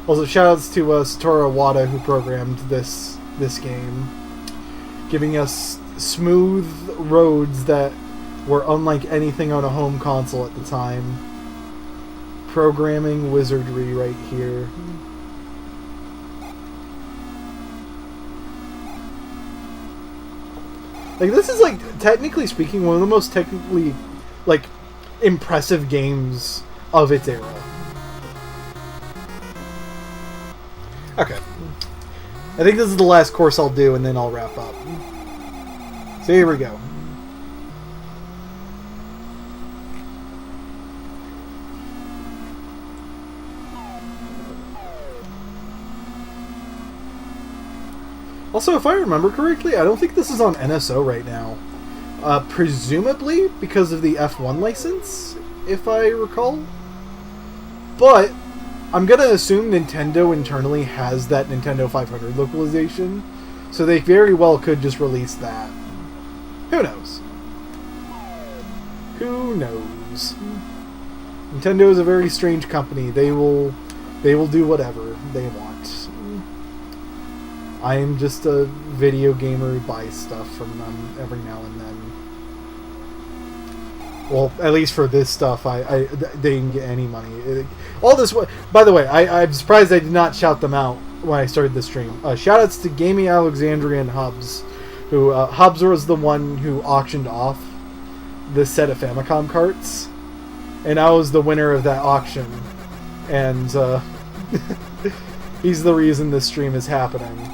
Also, shoutouts to Satoru Iwata, who programmed this game, giving us smooth roads that were unlike anything on a home console at the time. Programming wizardry right here. Like, this is, like, technically speaking, one of the most technically, like, impressive games of its era. Okay. I think this is the last course I'll do, and then I'll wrap up. So here we go. Also, if I remember correctly, I don't think this is on NSO right now. Presumably because of the F1 license, if I recall. But I'm going to assume Nintendo internally has that Nintendo 500 localization, so they very well could just release that. Who knows? Who knows? Nintendo is a very strange company. They will do whatever they want. I am just a video gamer who buys stuff from them every now and then. Well, at least for this stuff, they didn't get any money. All this, by the way, I'm surprised I did not shout them out when I started the stream. Shoutouts to Gaming Alexandria and Hubz, who Hubz was the one who auctioned off this set of Famicom carts, and I was the winner of that auction, and he's the reason this stream is happening.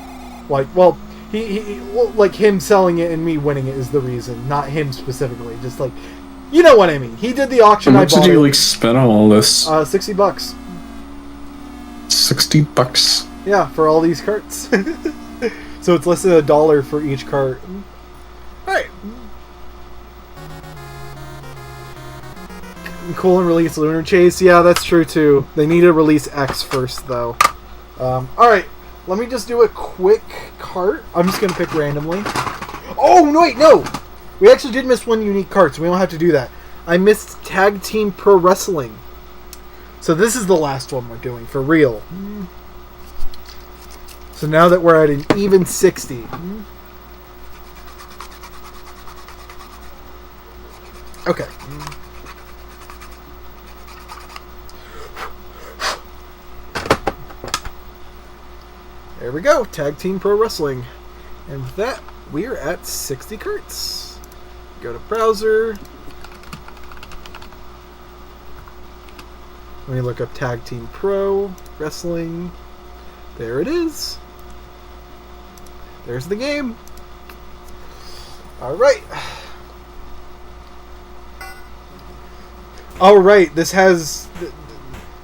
Like, well, like him selling it and me winning it is the reason, not him specifically. Just like, you know what I mean. He did the auction. How much did you like spend on all this? $60. $60? Yeah, for all these carts. So it's less than $1 for each cart. Alright. Cool and release Lunar Chase. Yeah, that's true too. They need to release X first, though. Alright. Let me just do a quick cart. I'm just going to pick randomly. Oh, no, wait, no! We actually did miss one unique cart, so we don't have to do that. I missed Tag Team Pro Wrestling. So this is the last one we're doing, for real. So now that we're at an even 60. Okay. There we go, Tag Team Pro Wrestling. And with that, we're at 60 carts. Go to browser. Let me look up Tag Team Pro Wrestling. There it is. There's the game. Alright. Alright, this has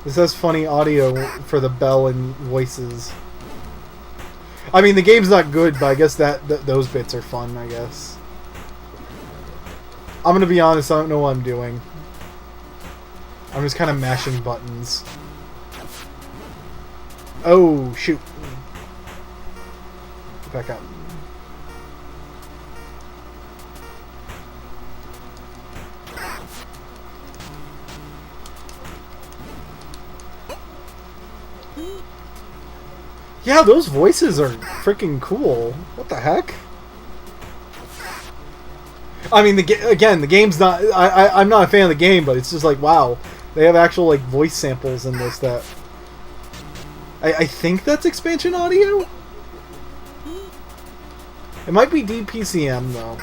This has funny audio for the bell and voices. I mean, the game's not good, but I guess those bits are fun, I guess. I'm gonna be honest, I don't know what I'm doing. I'm just kind of mashing buttons. Oh, shoot. Back up. Yeah, those voices are freaking cool. What the heck? I mean, again, the game's not... I'm not a fan of the game, but it's just like, wow. They have actual, like, voice samples in this that... I think that's expansion audio? It might be DPCM, though.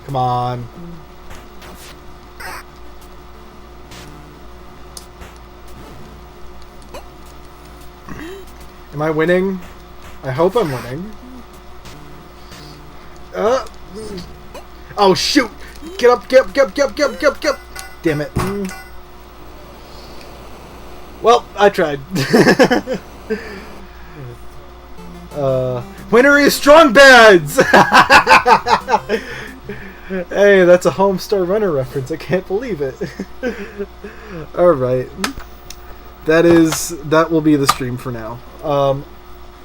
Come on. Am I winning? I hope I'm winning. Oh shoot! Get up! Get up! Damn it! Well, I tried. Winner is Strong Bads! Hey, that's a Homestar Runner reference. I can't believe it. Alright. That will be the stream for now.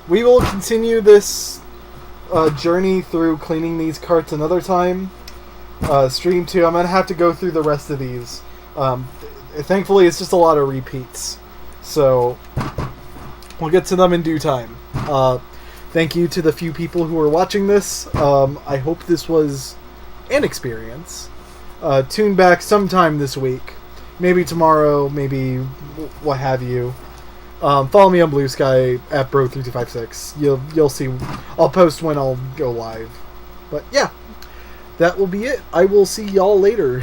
We will continue this journey through cleaning these carts another time. Stream 2, I'm going to have to go through the rest of these. Thankfully, it's just a lot of repeats. So, we'll get to them in due time. Thank you to the few people who are watching this. I hope this was an experience. Tune back sometime this week. Maybe tomorrow, maybe what have you. Follow me on Blue Sky at Bro3256. You'll see. I'll post when I'll go live. But yeah, that will be it. I will see y'all later.